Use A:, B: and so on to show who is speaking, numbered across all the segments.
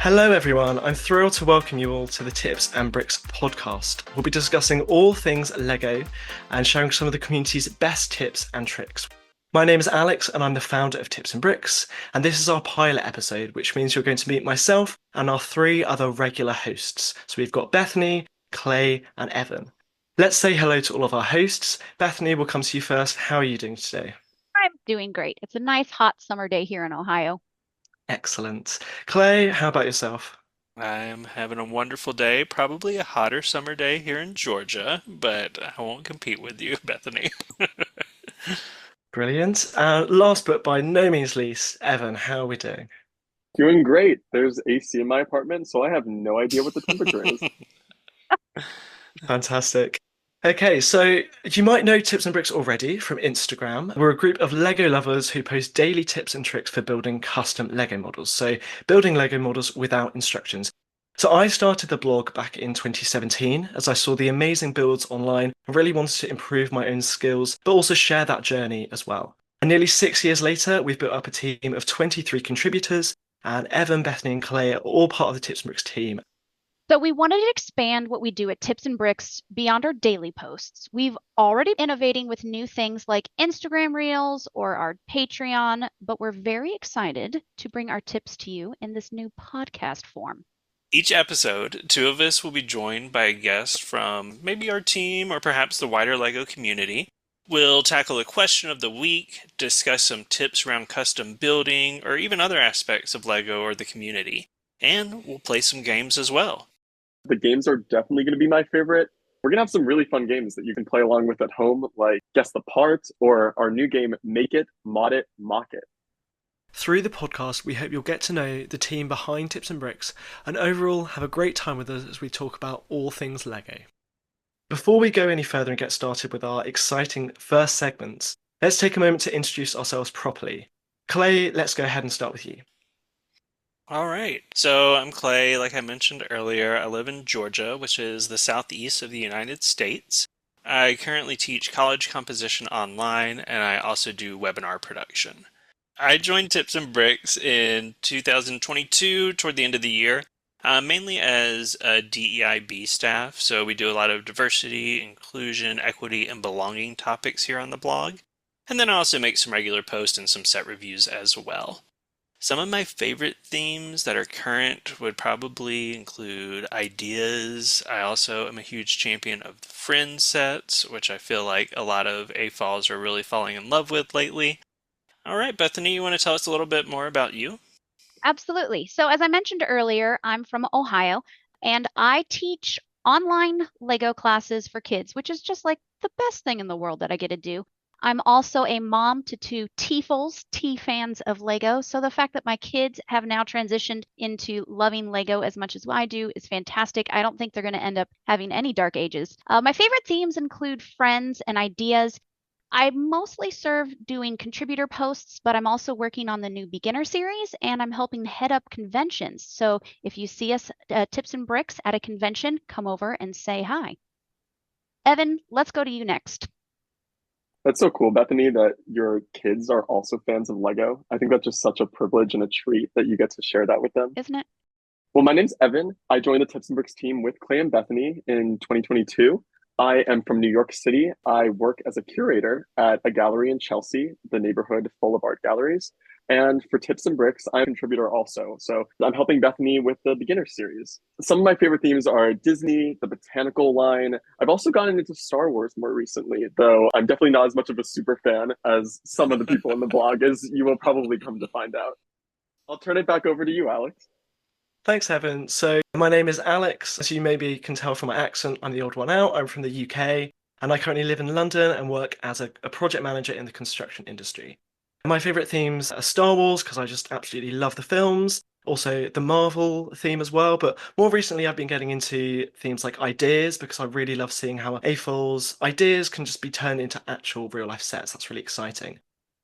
A: Hello, everyone. I'm thrilled to welcome you all to the Tips and Bricks podcast. We'll be discussing all things Lego and sharing some of the community's best tips and tricks. My name is Alex, and I'm the founder of Tips and Bricks, and this is our pilot episode, which means you're going to meet myself and our three other regular hosts. So we've got Bethany, Clay, and Evan. Let's say hello to all of our hosts. Bethany, we'll come to you first. How are you doing today?
B: I'm doing great. It's a nice hot summer day here in Ohio.
A: Excellent. Clay, how about yourself?
C: I'm having a wonderful day, probably a hotter summer day here in Georgia, but I won't compete with you, Bethany.
A: Brilliant. Last but by no means least, Evan, how are we doing?
D: Doing great. There's AC in my apartment, so I have no idea what the temperature is.
A: Fantastic. Okay, so you might know Tips and Bricks already from Instagram. We're a group of Lego lovers who post daily tips and tricks for building custom Lego models. So building Lego models without instructions. So I started the blog back in 2017 as I saw the amazing builds online and really wanted to improve my own skills, but also share that journey as well. And nearly 6 years later, we've built up a team of 23 contributors, and Evan, Bethany, and Clay are all part of the Tips and Bricks team.
B: So we wanted to expand what we do at Tips and Bricks beyond our daily posts. We've already been innovating with new things like Instagram Reels or our Patreon, but we're very excited to bring our tips to you in this new podcast form.
C: Each episode, two of us will be joined by a guest from maybe our team or perhaps the wider Lego community. We'll tackle a question of the week, discuss some tips around custom building, or even other aspects of Lego or the community. And we'll play some games as well.
D: The games are definitely going to be my favorite. We're going to have some really fun games that you can play along with at home, like Guess the Part or our new game, Make It, Mod It, Mock It.
A: Through the podcast, we hope you'll get to know the team behind Tips and Bricks and overall have a great time with us as we talk about all things Lego. Before we go any further and get started with our exciting first segments, let's take a moment to introduce ourselves properly. Clay, let's go ahead and start with you.
C: All right. So I'm Clay. Like I mentioned earlier, I live in Georgia, which is the southeast of the United States. I currently teach college composition online, and I also do webinar production. I joined Tips and Bricks in 2022, toward the end of the year, mainly as a DEIB staff. So we do a lot of diversity, inclusion, equity, and belonging topics here on the blog. And then I also make some regular posts and some set reviews as well. Some of my favorite themes that are current would probably include ideas. I also am a huge champion of the friend sets, which I feel like a lot of AFOLs are really falling in love with lately. All right, Bethany, you want to tell us a little bit more about you?
B: Absolutely. So as I mentioned earlier, I'm from Ohio and I teach online Lego classes for kids, which is just like the best thing in the world that I get to do. I'm also a mom to two T-fuls, T fans of Lego. So the fact that my kids have now transitioned into loving Lego as much as I do is fantastic. I don't think they're going to end up having any dark ages. My favorite themes include friends and ideas. I mostly serve doing contributor posts, but I'm also working on the new beginner series and I'm helping head up conventions. So if you see us Tips and Bricks at a convention, come over and say hi. Evan, let's go to you next.
D: That's so cool, Bethany, that your kids are also fans of Lego. I think that's just such a privilege and a treat that you get to share that with them.
B: Isn't it?
D: Well, my name's Evan. I joined the Tips and Bricks team with Clay and Bethany in 2022. I am from New York City. I work as a curator at a gallery in Chelsea, the neighborhood full of art galleries. And for Tips and Bricks, I'm a contributor also. So I'm helping Bethany with the beginner series. Some of my favorite themes are Disney, the botanical line. I've also gotten into Star Wars more recently, though I'm definitely not as much of a super fan as some of the people in the blog, as you will probably come to find out. I'll turn it back over to you, Alex.
A: Thanks, Evan. So my name is Alex. As you maybe can tell from my accent, I'm the odd one out. I'm from the UK, and I currently live in London and work as a project manager in the construction industry. My favorite themes are Star Wars, because I just absolutely love the films. Also the Marvel theme as well, but more recently I've been getting into themes like ideas because I really love seeing how AFOL's ideas can just be turned into actual real life sets. That's really exciting.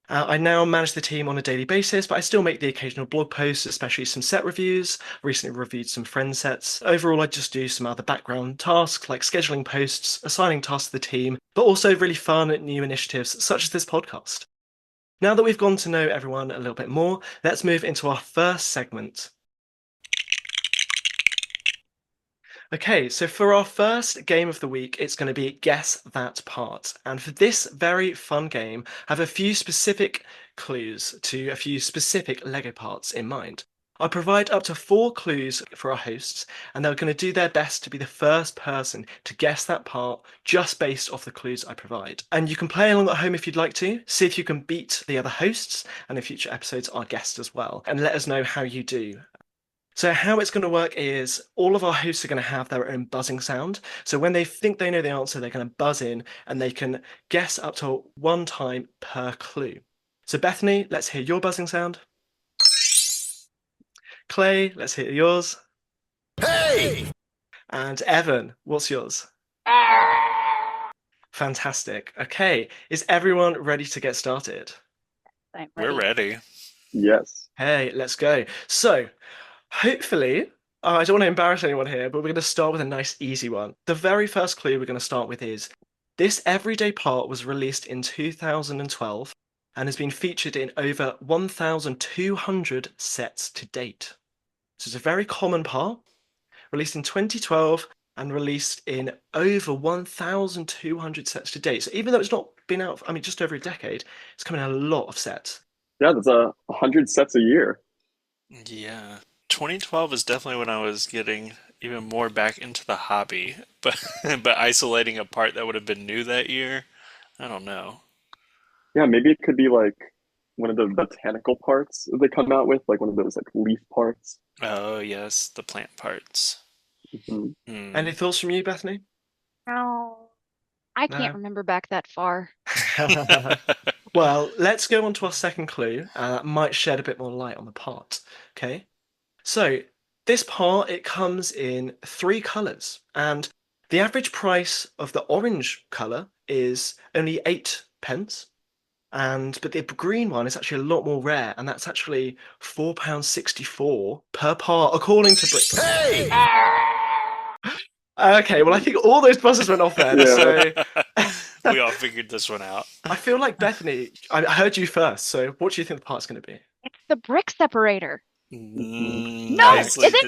A: I now manage the team on a daily basis, but I still make the occasional blog posts, especially some set reviews. Recently reviewed some friend sets. Overall, I just do some other background tasks like scheduling posts, assigning tasks to the team, but also really fun new initiatives such as this podcast. Now that we've gone to know everyone a little bit more, let's move into our first segment. Okay, so for our first game of the week, it's going to be Guess That Part. And for this very fun game, I have a few specific clues to a few specific Lego parts in mind. I'll provide up to 4 clues for our hosts, and they're going to do their best to be the first person to guess that part just based off the clues I provide. And you can play along at home if you'd like to, see if you can beat the other hosts, and in future episodes, our guests as well, and let us know how you do. So how it's going to work is all of our hosts are going to have their own buzzing sound. So when they think they know the answer, they're going to buzz in and they can guess up to 1 time per clue. So Bethany, let's hear your buzzing sound. Clay, let's hear yours.
E: Hey!
A: And Evan, what's yours? Fantastic. Okay, is everyone ready to get started?
B: I'm
C: We're ready.
D: Yes.
A: Hey, let's go. So hopefully, I don't want to embarrass anyone here, but we're going to start with a nice easy one. The very first clue we're going to start with is this everyday part was released in 2012 and has been featured in over 1,200 sets to date. So it's a very common part, released in 2012 and released in over 1,200 sets to date. So even though it's not been out, just over a decade, it's coming in a lot of sets.
D: Yeah, that's 100 sets a year.
C: Yeah. 2012 is definitely when I was getting even more back into the hobby, but but isolating a part that would have been new that year, I don't know.
D: Yeah, maybe it could be like one of the botanical parts that they come out with, like one of those like leaf parts.
C: Oh, yes, the plant parts.
D: Mhm.
A: Any
C: Hmm.
A: thoughts from you, Bethany?
B: No, I can't
A: No.
B: remember back that far.
A: Well, let's go on to our second clue. That might shed a bit more light on the part. Okay. So this part, it comes in 3 colours, and the average price of the orange colour is only 8p. But the green one is actually a lot more rare, and that's actually £4.64 per part, according to Brickable.
E: Hey!
A: Okay, well, I think all those buzzers went off then.
D: Yeah.
A: So
C: We all figured this one out.
A: I feel like Bethany, I heard you first. So what do you think the part's going to be?
B: It's the brick separator. No, is
C: Nicely.
B: it? Is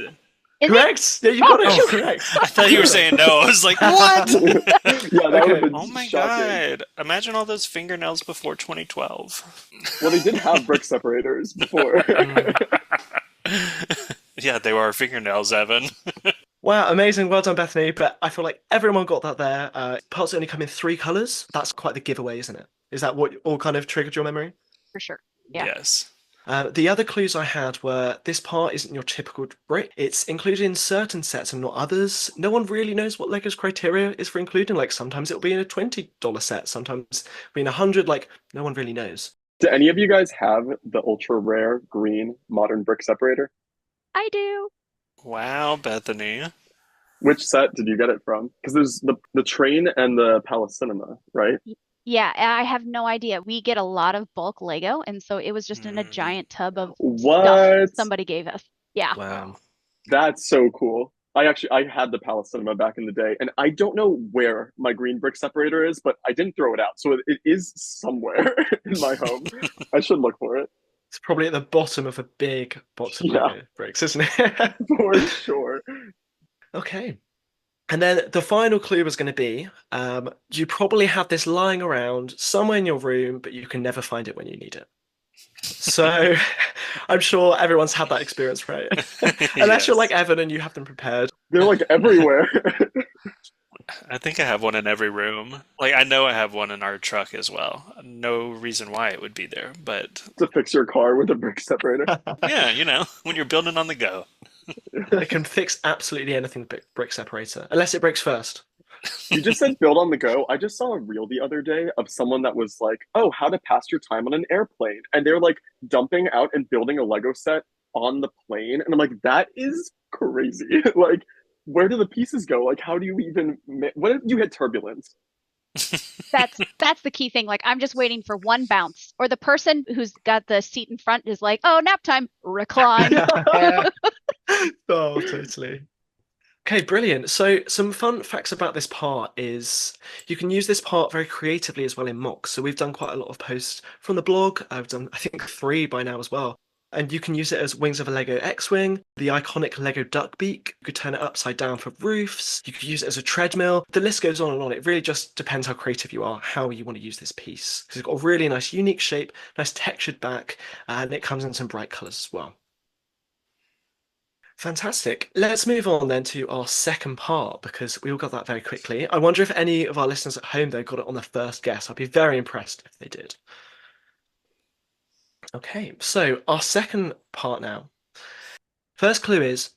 B: it?
A: Correct. Yeah, you
B: Oh,
A: got it.
B: shoot.
A: Correct.
C: I thought you were saying no. I was like, what?
D: Yeah, that would
A: Okay.
D: have been
C: Oh my
D: shocking.
C: God. Imagine all those fingernails before 2012.
D: Well, they did have brick separators before.
C: Yeah, they were our fingernails, Evan.
A: Wow, amazing. Well done, Bethany. But I feel like everyone got that there. Parts only come in 3 colours. That's quite the giveaway, isn't it? Is that what all kind of triggered your memory?
B: For sure. Yeah.
C: Yes.
A: The other clues I had were this part isn't your typical brick. It's included in certain sets and not others. No one really knows what Lego's criteria is for including. Like sometimes it'll be in a $20 set, sometimes it'll be in 100. Like no one really knows.
D: Do any of you guys have the ultra rare green modern brick separator?
B: I do.
C: Wow, Bethany.
D: Which set did you get it from? Because there's the train and the Palace Cinema, right?
B: Yeah, I have no idea. We get a lot of bulk Lego, and so it was just in a
C: Hmm.
B: giant tub of stuff
D: What?
B: somebody gave us. Yeah.
A: Wow.
D: That's so cool. I had the Palace Cinema back in the day, and I don't know where my green brick separator is, but I didn't throw it out, so it is somewhere in my home. I should look for it
A: It's probably at the bottom of a big box of
D: Yeah.
A: Lego bricks, isn't it?
D: for sure.
A: Okay. And then the final clue was going to be you probably have this lying around somewhere in your room, but you can never find it when you need it. So I'm sure everyone's had that experience, right? Unless you're
C: Yes.
A: like Evan and you have them prepared.
D: They're like everywhere.
C: I think I have one in every room. Like, I know I have one in our truck as well. No reason why it would be there, but
D: To fix your car with a brick separator.
C: yeah, when you're building on the go.
A: It can fix absolutely anything with brick separator, unless it breaks first.
D: You just said build on the go. I just saw a reel the other day of someone that was like, oh, how to pass your time on an airplane. And they're like dumping out and building a Lego set on the plane. And I'm like, that is crazy. Like, where do the pieces go? Like, how do you even, what if you hit turbulence?
B: That's the key thing. Like I'm just waiting for one bounce, or the person who's got the seat in front is like, "Oh, nap time, recline."
A: Oh, totally. Okay, brilliant. So some fun facts about this part is you can use this part very creatively as well in mocks. So we've done quite a lot of posts from the blog. I've done, I think, 3 by now as well. And you can use it as wings of a Lego X-Wing, the iconic Lego duck beak. You could turn it upside down for roofs. You could use it as a treadmill. The list goes on and on. It really just depends how creative you are, how you want to use this piece. Because it's got a really nice, unique shape, nice textured back, and it comes in some bright colours as well. Fantastic. Let's move on then to our second part because we all got that very quickly. I wonder if any of our listeners at home, though, got it on the first guess. I'd be very impressed if they did. Okay, so our second part now. First clue is,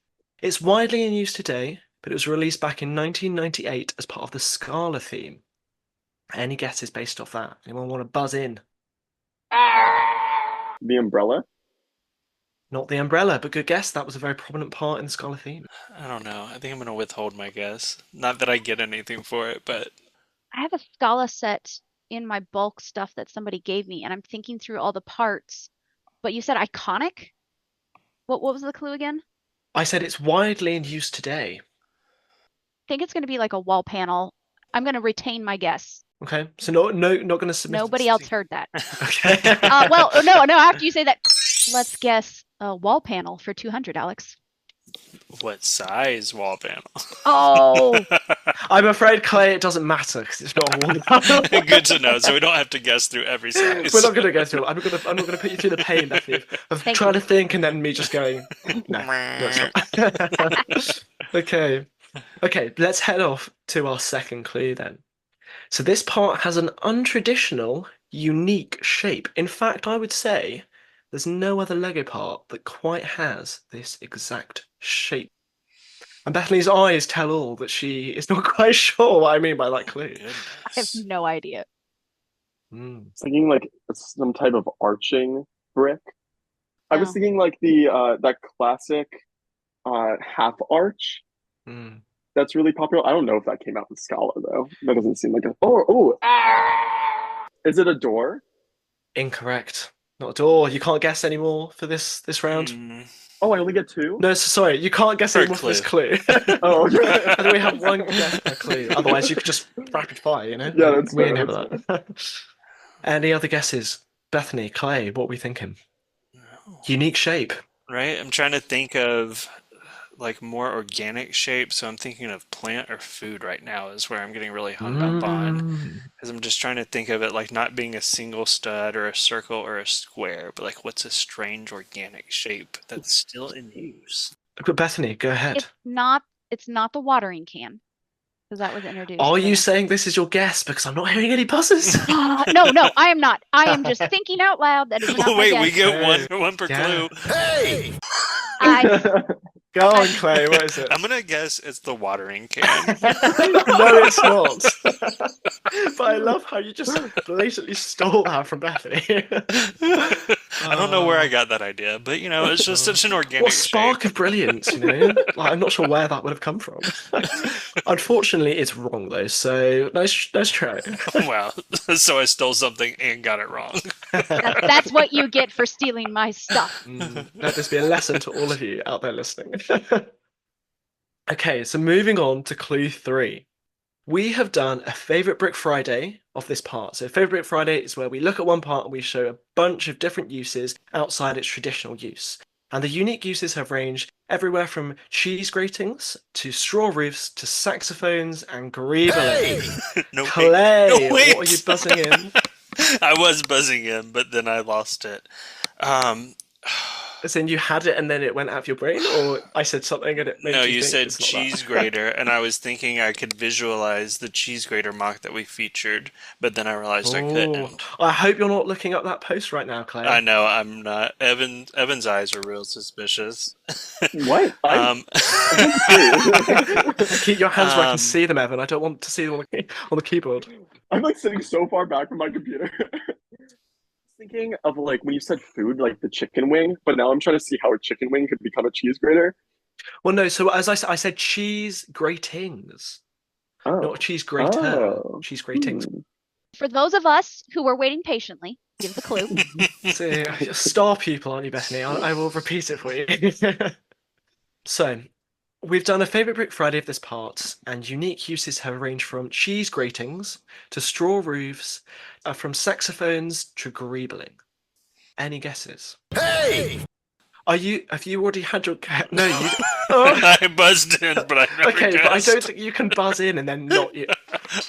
A: it's widely in use today, but it was released back in 1998 as part of the Scala theme. Any guesses based off that? Anyone want to buzz in?
D: The umbrella?
A: Not the umbrella, but good guess. That was a very prominent part in the Scala theme.
C: I don't know. I think I'm going to withhold my guess. Not that I get anything for it, but
B: I have a Scala set in my bulk stuff that somebody gave me, and I'm thinking through all the parts. But you said iconic? What was the clue again?
A: I said it's widely in use today.
B: I think it's going to be like a wall panel. I'm going to retain my guess.
A: Okay, so not going to submit.
B: Nobody else heard that.
A: Okay.
B: Well, no. After you say that, let's guess a wall panel for 200, Alex.
C: what size wall panel?
B: Oh,
A: I'm afraid, Clay, it doesn't matter because it's not a wall panel.
C: Good to know. So we don't have to guess through every size.
A: We're not going to go through it. I'm not going to put you through the pain, Bethany, of
B: Thank
A: trying
B: you.
A: to think and then me just going, no, it's not. Okay, let's head off to our second clue then. So this part has an untraditional, unique shape. In fact, I would say there's no other Lego part that quite has this exact shape. And Bethany's eyes tell all that she is not quite sure what I mean by that clue.
B: I have no idea.
D: It's thinking like some type of arching brick. I was
B: No.
D: thinking like the that classic half arch that's really popular. I don't know if that came out with Scala though. That doesn't seem like a Is it a door?
A: Incorrect. Not a door. You can't guess anymore for this round.
D: Oh, I only get two?
A: No, sorry, you can't guess
C: Per
A: anymore for this clue.
D: Oh, okay.
A: I think we have one guess per clue. Otherwise, you could just rapid fire, you know?
D: Yeah, that's
A: We
D: fair,
A: enable
D: that's
A: that. Any other guesses? Bethany, Clay, what are we thinking? Unique shape.
C: Right? I'm trying to think of like more organic shape, so I'm thinking of plant or food right now is where I'm getting really hung up on. Because I'm just trying to think of it like not being a single stud or a circle or a square, but like what's a strange organic shape that's still in use?
A: But Bethany, go ahead.
B: It's not the watering can because that was introduced.
A: Are you
B: there.
A: saying this is your guess? Because I'm not hearing any buzzes.
B: No, I am not. I am just thinking out loud. That is not my
C: Wait,
B: guess.
C: we get one per clue.
E: Hey!
A: Go on, Clay, what is it?
C: I'm gonna guess it's the watering can.
A: No, it's not. But I love how you just blatantly stole that from Bethany.
C: I don't know where I got that idea, but you know, it's just such an organic
A: What spark
C: shape.
A: of brilliance, you know? Like, I'm not sure where that would have come from. Unfortunately, it's wrong though, so nice try.
C: Wow. So I stole something and got it wrong.
B: That's what you get for stealing my stuff.
A: Let this be a lesson to all of you out there listening. Okay, so moving on to clue 3. We have done a Favourite Brick Friday of this part. So Favourite Brick Friday is where we look at one part and we show a bunch of different uses outside its traditional use. And the unique uses have ranged everywhere from cheese gratings to straw roofs to saxophones and greebling.
E: Hey!
C: No, wait.
A: Clay,
C: No, wait.
A: what are you buzzing in?
C: I was buzzing in, but then I lost it.
A: As in you had it and then it went out of your brain, or I said something and it made
C: No,
A: you
C: you
A: think
C: said
A: it's not
C: cheese
A: that?
C: grater, and I was thinking I could visualize the cheese grater mock that we featured, but then I realized I
A: Oh,
C: couldn't.
A: I hope you're not looking up that post right now, Clay.
C: I know I'm not. Evan's eyes are real suspicious.
D: What?
A: Keep your hands where I can see them, Evan. I don't want to see them on the keyboard.
D: I'm like sitting so far back from my computer. Thinking of like when you said food, like the chicken wing, but now I'm trying to see how a chicken wing could become a cheese grater.
A: Well, no. So as I said cheese gratings,
D: Oh.
A: not cheese grater.
D: Oh.
A: Cheese gratings.
B: For those of us who were waiting patiently, give the clue.
A: So, you're a star pupil, aren't you, Bethany? I will repeat it for you. So, we've done a Favourite Brick Friday of this part, and unique uses have ranged from cheese gratings to straw roofs, from saxophones to greebling. Any guesses?
E: Hey!
A: Have you already had your no, you oh,
C: I buzzed in, but I never
A: okay, but I don't
C: guessed.
A: think you can buzz in and then not you.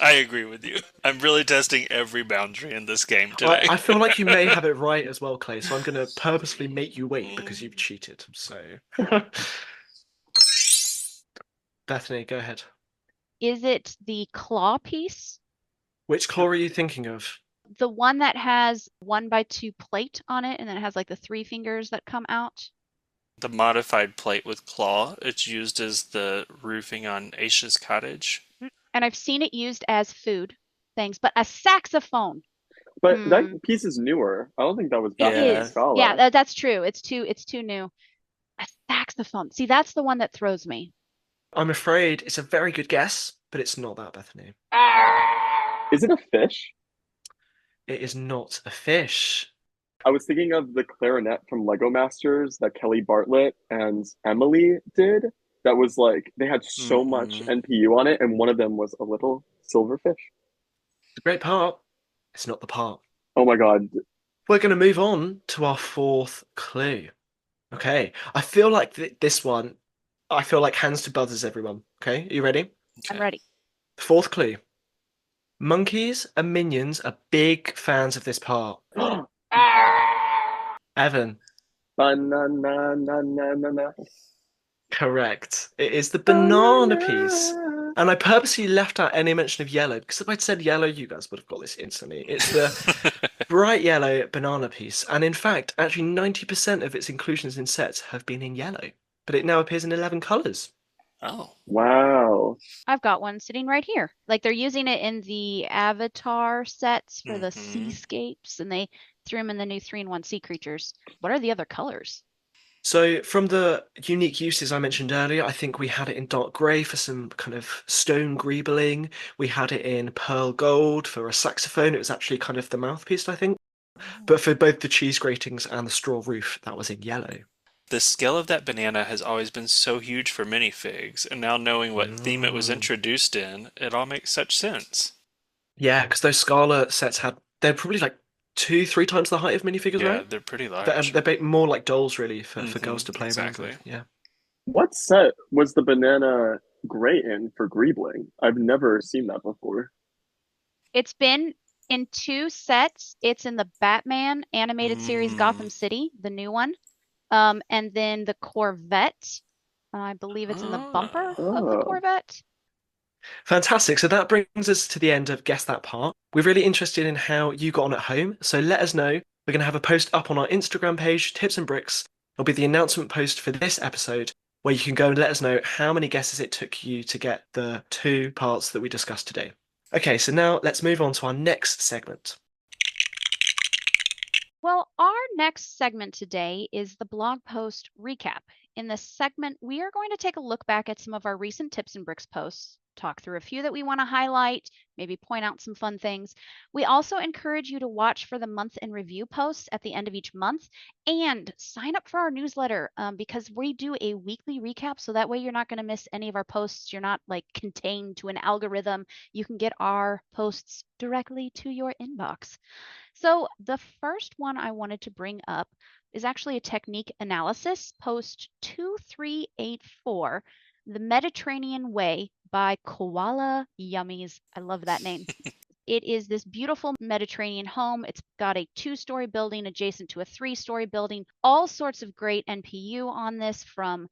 C: I agree with you. I'm really testing every boundary in this game
A: I,
C: today.
A: I feel like you may have it right as well, Clay, so I'm going to purposefully make you wait because you've cheated. So, Bethany, go ahead.
B: Is it the claw piece?
A: Which claw are you thinking of?
B: The one that has 1x2 plate on it and then it has like the 3 fingers that come out?
C: The modified plate with claw, it's used as the roofing on Aisha's cottage.
B: And I've seen it used as food things, but a saxophone.
D: But that
B: Hmm.
D: piece is newer. I don't think that was
B: It
D: back in
C: Yeah.
B: is. Yeah,
D: Scala.
B: that's true. It's too new. A saxophone. See, that's the one that throws me.
A: I'm afraid it's a very good guess, but it's not that, Bethany.
D: Is it a fish?
A: It is not a fish.
D: I was thinking of the clarinet from Lego Masters that Kelly Bartlett and Emily did. That was like, they had so much
C: Hmm.
D: NPU on it, and one of them was a little silverfish.
A: It's a great part. It's not the part.
D: Oh my God.
A: We're going to move on to our fourth clue. Okay. I feel like this one, I feel like hands to buzzers, everyone. Okay. Are you ready?
B: I'm
C: Okay.
B: ready.
A: Fourth clue. Monkeys and minions are big fans of this part. Evan,
D: Banana.
A: correct. It is the banana piece.
D: Banana.
A: And I purposely left out any mention of yellow because if I'd said yellow, you guys would have got this instantly. It's the bright yellow banana piece. And in fact, actually 90% of its inclusions in sets have been in yellow, but it now appears in 11 colors.
C: Oh.
D: Wow.
B: I've got one sitting right here. Like they're using it in the Avatar sets for the
C: Hmm.
B: seascapes, and they threw them in the new 3-in-1 sea creatures. What are the other colors?
A: So, from the unique uses I mentioned earlier, I think we had it in dark grey for some kind of stone greebling. We had it in pearl gold for a saxophone. It was actually kind of the mouthpiece, I think.
B: Oh.
A: But for both the cheese gratings and the straw roof, that was in yellow.
C: The scale of that banana has always been so huge for minifigs, and now knowing what theme it was
A: Mm.
C: introduced in, it all makes such sense.
A: Yeah, because those Scala sets they're probably like 2, 3 times the height of minifigures,
C: Yeah,
A: right?
C: they're pretty
A: They're,
C: large.
A: more like dolls, really, for girls to play around
C: Exactly.
A: with. Yeah.
D: What set was the banana gray in for Greebling? I've never seen that before.
B: It's been in 2 sets. It's in the Batman animated series
C: Mm.
B: Gotham City, the new one. And then the Corvette. I believe it's in the bumper
C: Ah.
B: of the
D: Oh.
B: Corvette.
A: Fantastic. So that brings us to the end of Guess That Part. We're really interested in how you got on at home. So let us know. We're going to have a post up on our Instagram page, Tips and Bricks. It'll be the announcement post for this episode where you can go and let us know how many guesses it took you to get the 2 parts that we discussed today. Okay, so now let's move on to our next segment.
B: Well, our next segment today is the blog post recap. In this segment, we are going to take a look back at some of our recent Tips and Bricks posts, talk through a few that we want to highlight, maybe point out some fun things. We also encourage you to watch for the month in review posts at the end of each month and sign up for our newsletter because we do a weekly recap. So that way you're not going to miss any of our posts. You're not like contained to an algorithm. You can get our posts directly to your inbox. So the first one I wanted to bring up is actually a technique analysis, post 2384, The Mediterranean Way by Koala Yummies. I love that name. It is this beautiful Mediterranean home. It's got a 2-story building adjacent to a 3-story building. All sorts of great NPU on this, from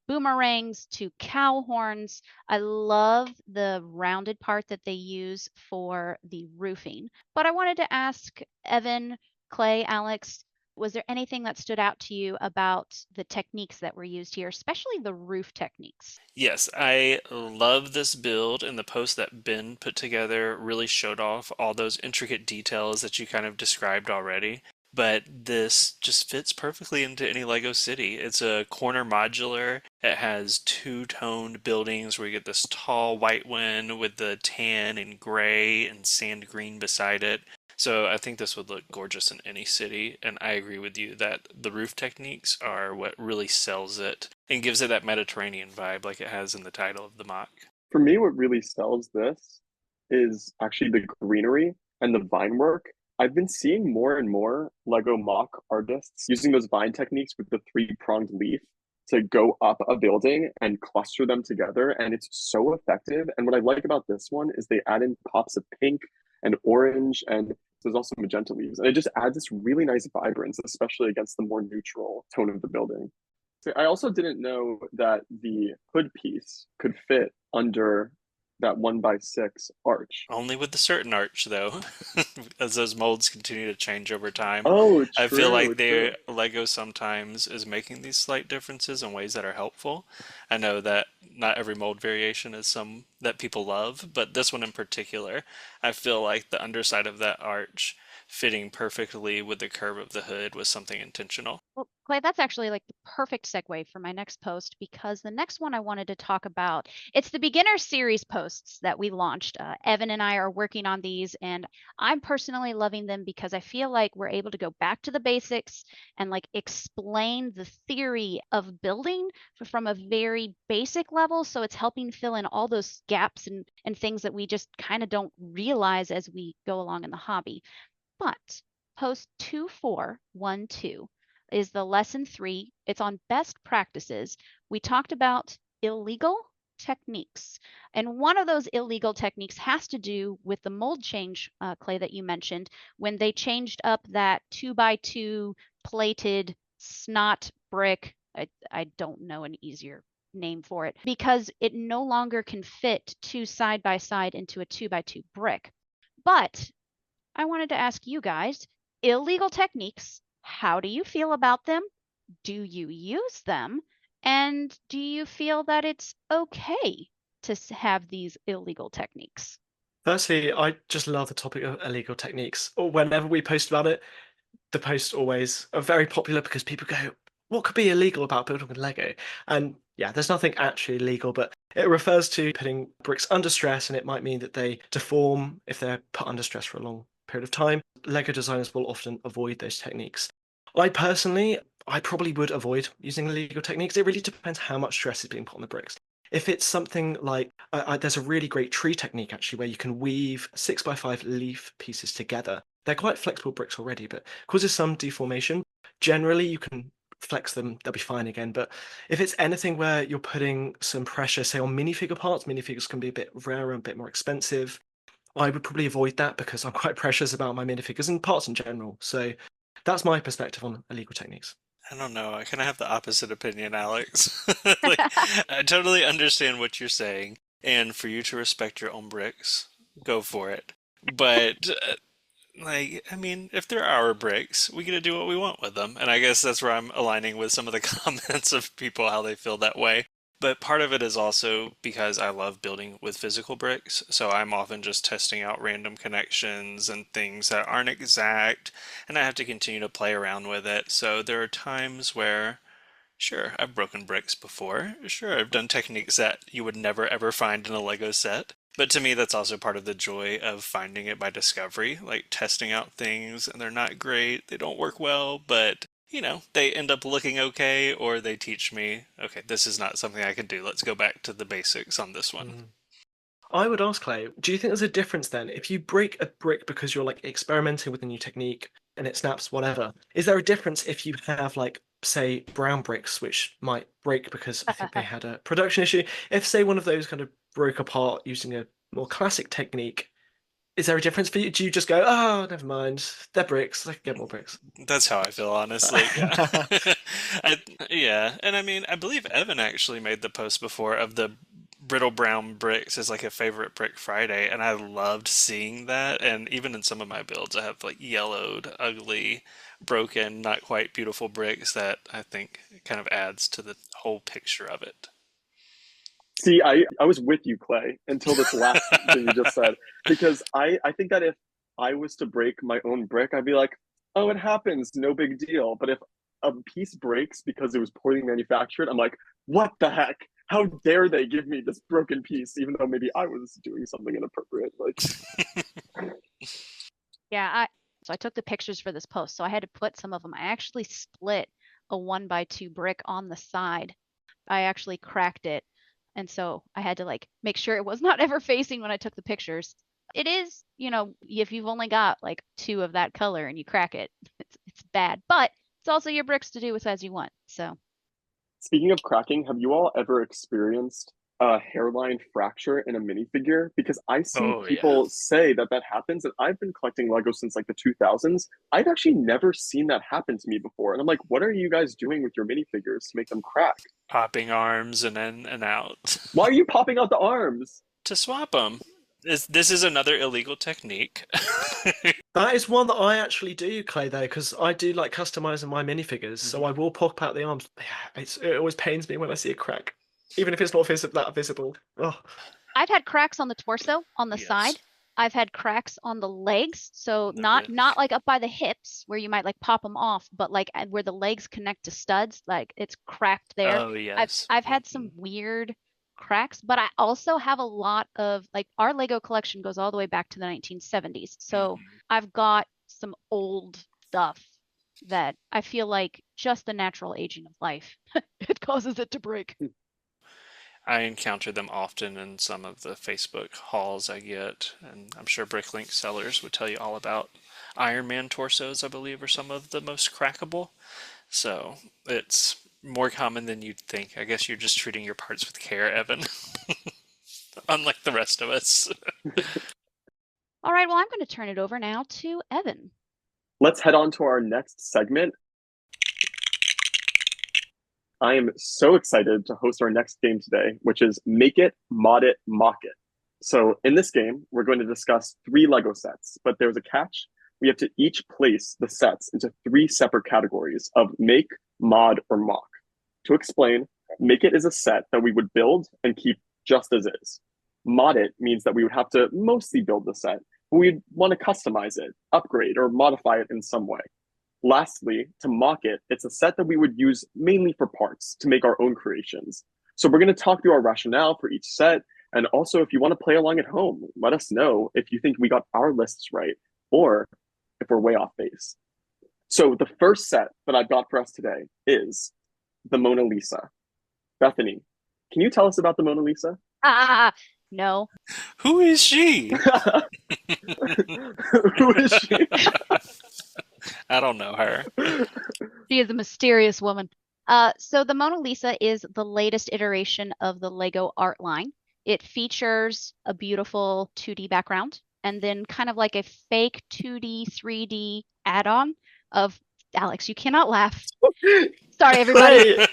B: boomerangs to cow horns. I love the rounded part that they use for the roofing. But I wanted to ask Evan, Clay, Alex, was there anything that stood out to you about the techniques that were used here, especially the roof techniques?
C: Yes, I love this build, and the post that Ben put together really showed off all those intricate details that you kind of described already. But this just fits perfectly into any Lego city. It's a corner modular. It has two-toned buildings where you get this tall white one with the tan and gray and sand green beside it. So I think this would look gorgeous in any city, and I agree with you that the roof techniques are what really sells it and gives it that Mediterranean vibe like it has in the title of the mock.
D: For me, what really sells this is actually the greenery and the vine work. I've been seeing more and more Lego mock artists using those vine techniques with the three-pronged leaf to go up a building and cluster them together. And it's so effective. And what I like about this one is they add in pops of pink and orange, and there's also magenta leaves. And it just adds this really nice vibrance, especially against the more neutral tone of the building. So I also didn't know that the hood piece could fit under that 1x6 arch.
C: Only with the certain arch, though, as those molds continue to change over time.
D: Oh,
C: I feel
D: true,
C: like
D: true.
C: Lego sometimes is making these slight differences in ways that are helpful. I know that not every mold variation is some that people love, but this one in particular, I feel like the underside of that arch fitting perfectly with the curve of the hood was something intentional.
B: Well, Clay, that's actually like the perfect segue for my next post because the next one I wanted to talk about, it's the beginner series posts that we launched. Evan and I are working on these, and I'm personally loving them because I feel like we're able to go back to the basics and like explain the theory of building from a very basic level. So it's helping fill in all those gaps and things that we just kind of don't realize as we go along in the hobby. But post 2412 is the lesson 3. It's on best practices. We talked about illegal techniques. And one of those illegal techniques has to do with the mold change, Clay, that you mentioned, when they changed up that 2x2 plated snot brick. I don't know an easier name for it because it no longer can fit two side by side into a 2x2 brick. But I wanted to ask you guys, illegal techniques, how do you feel about them? Do you use them? And do you feel that it's okay to have these illegal techniques?
A: Firstly, I just love the topic of illegal techniques. Or whenever we post about it, the posts always are very popular because people go, "What could be illegal about building with Lego?" And yeah, there's nothing actually illegal, but it refers to putting bricks under stress, and it might mean that they deform if they're put under stress for a long period of time. Lego designers will often avoid those techniques. I personally, I probably would avoid using illegal techniques. It really depends how much stress is being put on the bricks. If it's something like, there's a really great tree technique actually where you can weave 6x5 leaf pieces together. They're quite flexible bricks already, but causes some deformation. Generally, you can flex them, they'll be fine again. But if it's anything where you're putting some pressure, say on minifigure parts, minifigures can be a bit rarer and a bit more expensive. I would probably avoid that because I'm quite precious about my minifigures and parts in general. So that's my perspective on illegal techniques.
C: I don't know. I kind of have the opposite opinion, Alex. Like, I totally understand what you're saying, and for you to respect your own bricks, go for it. But like, I mean, if they're our bricks, we get to do what we want with them. And I guess that's where I'm aligning with some of the comments of people, how they feel that way. But part of it is also because I love building with physical bricks. So I'm often just testing out random connections and things that aren't exact. And I have to continue to play around with it. So there are times where, sure, I've broken bricks before. Sure, I've done techniques that you would never ever find in a Lego set. But to me, that's also part of the joy of finding it by discovery, like testing out things and they're not great, they don't work well, but they end up looking okay, or they teach me, okay, this is not something I can do. Let's go back to the basics on this one.
A: Mm. I would ask Clay, do you think there's a difference then? If you break a brick because you're like experimenting with a new technique and it snaps, whatever, is there a difference if you have like, say, brown bricks, which might break because I think they had a production issue? If, say, one of those kind of broke apart using a more classic technique, is there a difference for you? Do you just go, oh, never mind, they're bricks, I can get more bricks?
C: That's how I feel, honestly. Yeah. I, yeah. And I mean, I believe Evan actually made the post before of the brittle brown bricks as like a favorite brick Friday. And I loved seeing that. And even in some of my builds, I have like yellowed, ugly, broken, not quite beautiful bricks that I think kind of adds to the whole picture of it.
D: See, I was with you, Clay, until this last thing you just said, because I think that if I was to break my own brick, I'd be like, oh, it happens, no big deal. But if a piece breaks because it was poorly manufactured, I'm like, what the heck? How dare they give me this broken piece, even though maybe I was doing something inappropriate? Like,
B: Yeah, so I took the pictures for this post, so I had to put some of them. I actually split a 1x2 brick on the side. I actually cracked it, and so I had to like make sure it was not ever facing when I took the pictures. it is, if you've only got like 2 of that color and you crack it, it's bad. But it's also your bricks to do with as you want. So
D: Speaking of cracking, have you all ever experienced a hairline fracture in a minifigure? Because I see
C: Oh, yeah.
D: people say that that happens, and I've been collecting Lego since like the 2000s. I've actually never seen that happen to me before. And I'm like, what are you guys doing with your minifigures to make them crack?
C: Popping arms and in and out.
D: Why are you popping out the arms?
C: To swap them. This is another illegal technique.
A: That is one that I actually do, Clay, though, because I do like customizing my minifigures. So I will pop out the arms. Yeah, it always pains me when I see a crack, even if it's not that visible. Oh.
B: I've had cracks on the torso, on the
C: Yes.
B: side. I've had cracks on the legs, so
C: The
B: not
C: ribs.
B: like up by the hips where you might like pop them off, but like where the legs connect to studs, like it's cracked there.
C: Oh, yes.
B: I've had some weird cracks, but I also have a lot of like our Lego collection goes all the way back to the 1970s. So I've got some old stuff that I feel like just the natural aging of life it causes it to break.
C: I encounter them often in some of the Facebook hauls I get, and I'm sure Bricklink sellers would tell you all about Iron Man torsos, I believe, are some of the most crackable. So it's more common than you'd think. I guess you're just treating your parts with care, Evan. Unlike the rest of us.
B: All right, well, I'm going to turn it over now to Evan.
D: Let's head on to our next segment. I am so excited to host our next game today, which is Make It, Mod It, Mock It. So in this game, we're going to discuss 3 Lego sets, but there's a catch. We have to each place the sets into 3 separate categories of make, mod, or mock. To explain, Make It is a set that we would build and keep just as is. Mod It means that we would have to mostly build the set, but we'd want to customize it, upgrade, or modify it in some way. Lastly, to mock it, it's a set that we would use mainly for parts to make our own creations. So we're going to talk through our rationale for each set. And also, if you want to play along at home, let us know if you think we got our lists right or if we're way off base. So the first set that I've got for us today is the Mona Lisa. Bethany, can you tell us about the Mona Lisa?
B: No.
C: Who is she?
D: Who is she?
C: I don't know her.
B: She is a mysterious woman. So the Mona Lisa is the latest iteration of the Lego art line. It features a beautiful 2D background and then kind of like a fake 2D, 3D add-on of Alex, you cannot laugh. Sorry, everybody.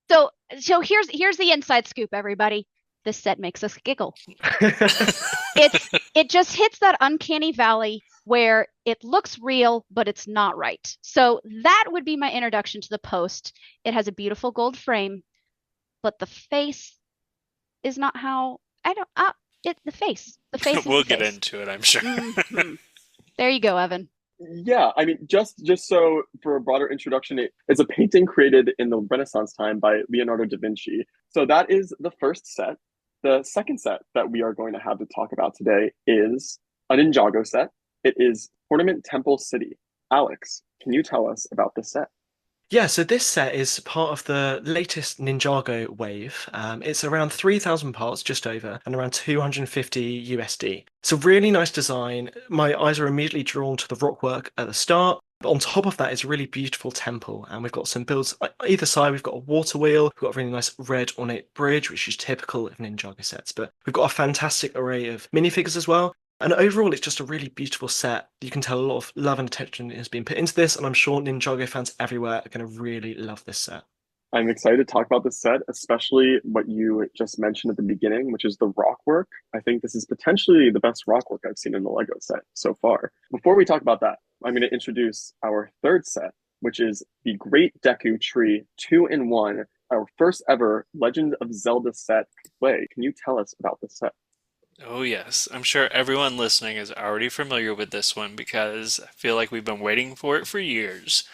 B: So here's the inside scoop, everybody. This set makes us giggle. It just hits that uncanny valley where it looks real, but it's not right. So that would be my introduction to the post. It has a beautiful gold frame, but the face is not how the face. The face is
C: We'll
B: the
C: get
B: face.
C: into it, I'm sure.
B: There you go, Evan.
D: Yeah, I mean, just so for a broader introduction, it's a painting created in the Renaissance time by Leonardo da Vinci. So that is the first set. The second set that we are going to have to talk about today is a Ninjago set. It is Ornament Temple City. Alex, can you tell us about this set?
A: Yeah, so this set is part of the latest Ninjago wave. It's around 3,000 parts, just over, and around 250 USD. It's a really nice design. My eyes are immediately drawn to the rockwork at the start. But on top of that is a really beautiful temple, and we've got some builds either side. We've got a water wheel, we've got a really nice red ornate bridge, which is typical of Ninjago sets. But we've got a fantastic array of minifigures as well. And overall, it's just a really beautiful set. You can tell a lot of love and attention has been put into this, and I'm sure Ninjago fans everywhere are going to really love this set.
D: I'm excited to talk about this set, especially what you just mentioned at the beginning, which is the rock work. I think this is potentially the best rock work I've seen in the Lego set so far. Before we talk about that, I'm going to introduce our third set, which is the Great Deku Tree 2-in-1, our first ever Legend of Zelda set play. Can you tell us about this set?
C: Oh, yes. I'm sure everyone listening is already familiar with this one because I feel like we've been waiting for it for years.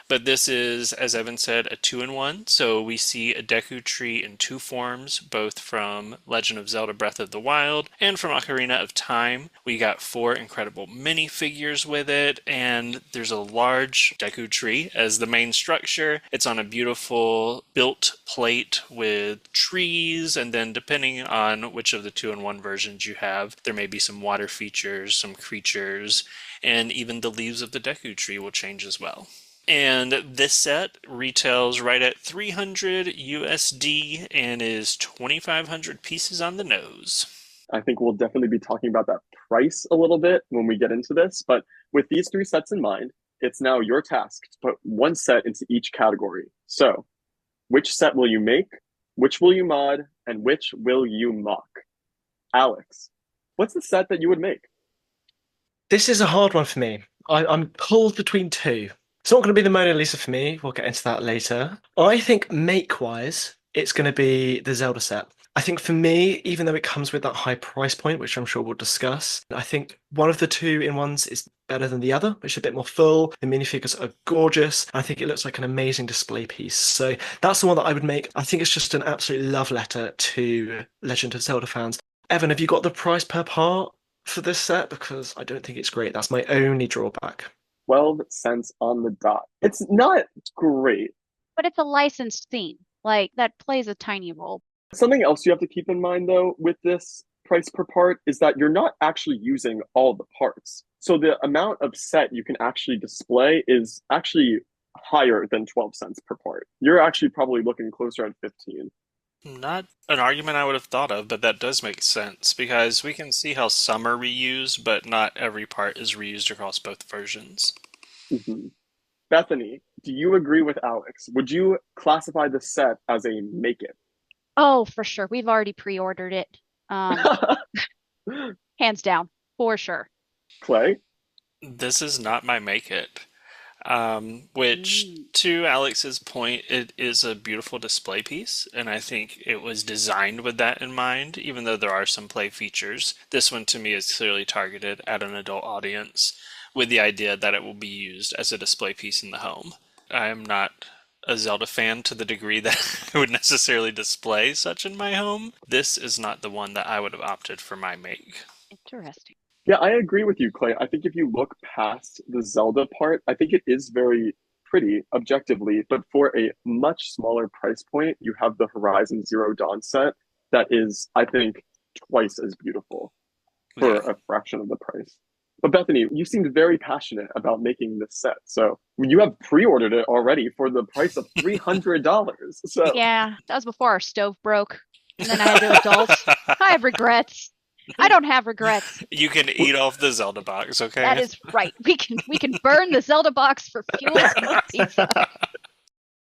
C: But this is, as Evan said, a 2-in-1. So we see a Deku Tree in two forms, both from Legend of Zelda Breath of the Wild and from Ocarina of Time. We got 4 incredible minifigures with it, and there's a large Deku Tree as the main structure. It's on a beautiful built plate with trees, and then depending on which of the 2-in-1 versions you have, there may be some water features, some creatures, and even the leaves of the Deku Tree will change as well. And this set retails right at 300 USD and is 2,500 pieces on the nose.
D: I think we'll definitely be talking about that price a little bit when we get into this. But with these 3 sets in mind, it's now your task to put one set into each category. So, which set will you make? Which will you mod? And which will you mock? Alex, what's the set that you would make?
A: This is a hard one for me. I'm pulled between 2. It's not going to be the Mona Lisa for me. We'll get into that later. I think make-wise, it's going to be the Zelda set. I think for me, even though it comes with that high price point, which I'm sure we'll discuss, I think one of the 2-in-1s is better than the other, which is a bit more full. The minifigures are gorgeous. I think it looks like an amazing display piece. So that's the one that I would make. I think it's just an absolute love letter to Legend of Zelda fans. Evan, have you got the price per part for this set? Because I don't think it's great. That's my only drawback.
D: 12 cents on the dot. It's not great.
B: But it's a licensed theme. Like, that plays a tiny role.
D: Something else you have to keep in mind, though, with this price per part is that you're not actually using all the parts. So the amount of set you can actually display is actually higher than 12 cents per part. You're actually probably looking closer at 15.
C: Not an argument I would have thought of, but that does make sense because we can see how some are reused, but not every part is reused across both versions.
D: Mm-hmm. Bethany, do you agree with Alex? Would you classify the set as a make it?
B: Oh, for sure. We've already pre-ordered it. Hands down, for sure.
D: Clay?
C: This is not my make it. Which, to Alex's point, it is a beautiful display piece, and I think it was designed with that in mind, even though there are some play features. This one, to me, is clearly targeted at an adult audience with the idea that it will be used as a display piece in the home. I am not a Zelda fan to the degree that I would necessarily display such in my home. This is not the one that I would have opted for my make.
B: Interesting.
D: Yeah, I agree with you, Clay. I think if you look past the Zelda part, I think it is very pretty objectively, but for a much smaller price point, you have the Horizon Zero Dawn set that is, I think, twice as beautiful for a fraction of the price. But Bethany, you seemed very passionate about making this set. So you have pre-ordered it already for the price of $300. So
B: yeah, that was before our stove broke. And then I had to adult. I have regrets. I don't have regrets.
C: You can eat off the Zelda box, okay?
B: That is right. We can burn the Zelda box for fuel and pizza.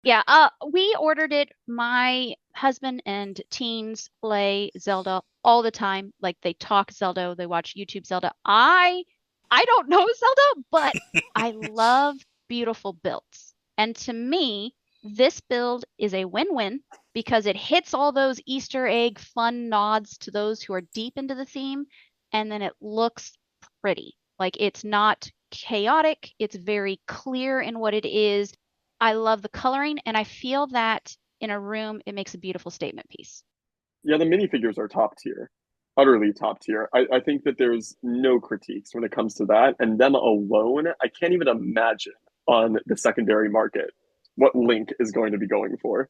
B: Yeah, we ordered it. My husband and teens play Zelda all the time. Like, they talk Zelda, they watch YouTube Zelda. I don't know Zelda, but I love beautiful builds. And to me, this build is a win-win because it hits all those Easter egg fun nods to those who are deep into the theme, and then it looks pretty. Like, it's not chaotic, it's very clear in what it is. I love the coloring, and I feel that in a room, it makes a beautiful statement piece.
D: yeah, the minifigures are top tier, utterly top tier. I think that there's no critiques when it comes to that. And them alone, I can't even imagine on the secondary market what Link is going to be going for.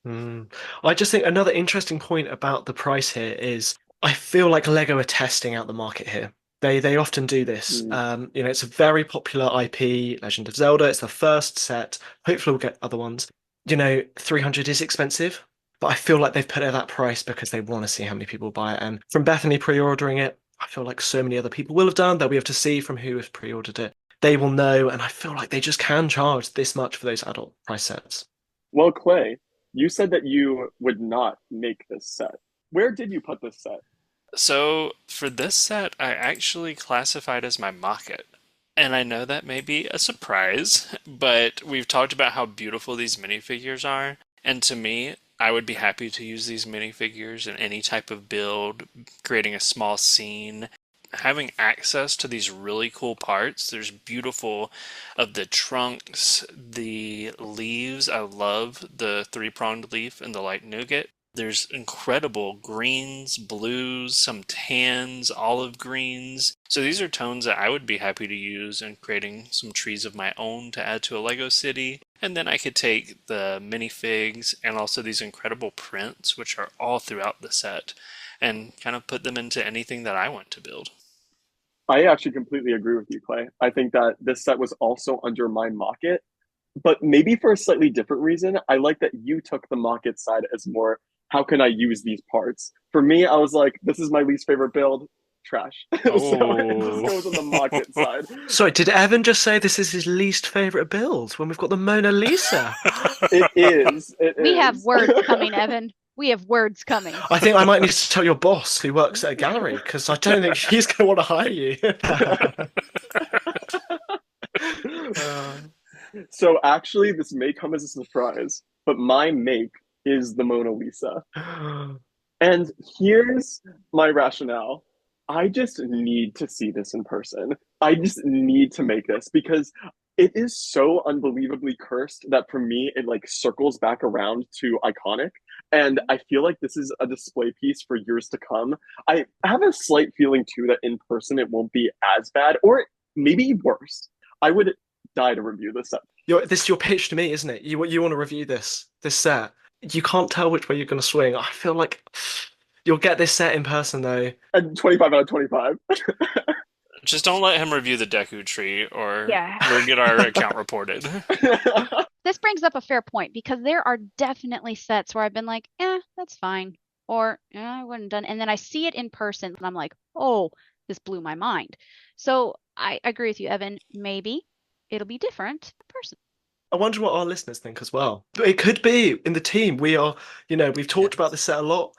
A: I just think another interesting point about the price here is I feel like Lego are testing out the market here. They often do this. It's a very popular IP, Legend of Zelda. It's the first set. Hopefully we'll get other ones. 300 is expensive, but I feel like they've put it at that price because they want to see how many people buy it. And from Bethany pre-ordering it, I feel like so many other people will have done. They'll be able to see from who has pre-ordered it. They will know, and I feel like they just can charge this much for those adult price sets.
D: Well, Clay, you said that you would not make this set. Where did you put this set?
C: So for this set, I actually classified as my mock-it. And I know that may be a surprise, but we've talked about how beautiful these minifigures are. And to me, I would be happy to use these minifigures in any type of build, creating a small scene. having access to these really cool parts. There's beautiful of the trunks, the leaves. I love the three-pronged leaf and the light nougat. There's incredible greens, blues, some tans, olive greens. So these are tones that I would be happy to use in creating some trees of my own to add to a Lego city. And then I could take the minifigs and also these incredible prints, which are all throughout the set, and kind of put them into anything that I want to build.
D: I actually completely agree with you, Clay. I think that this set was also under my market, but maybe for a slightly different reason. I like that you took the market side as more, how can I use these parts? For me, I was like, this is my least favorite build, trash. So it just goes on the market side.
A: Sorry, did Evan just say this is his least favorite build when we've got the Mona Lisa?
D: It is.
B: We have words coming, Evan. We have words coming.
A: I think I might need to tell your boss who works at a gallery because I don't think he's going to want to hire you.
D: So actually, this may come as a surprise, but my make is the Mona Lisa. And here's my rationale. I just need to see this in person. I just need to make this because it is so unbelievably cursed that for me, it like circles back around to iconic. And I feel like this is a display piece for years to come. I have a slight feeling too that in person it won't be as bad or maybe worse. I would die to review this set.
A: This is your pitch to me, isn't it? You want to review this set. You can't tell which way you're going to swing. I feel like you'll get this set in person though.
D: And 25 out of 25.
C: Just don't let him review the Deku tree or
B: Yeah.
C: we'll get our account reported.
B: This brings up a fair point because there are definitely sets where I've been like, that's fine. Or, I wouldn't done. And then I see it in person and I'm like, oh, this blew my mind. So I agree with you, Evan. Maybe it'll be different in person.
A: I wonder what our listeners think as well. But it could be in the team. We are, we've talked about this set a lot.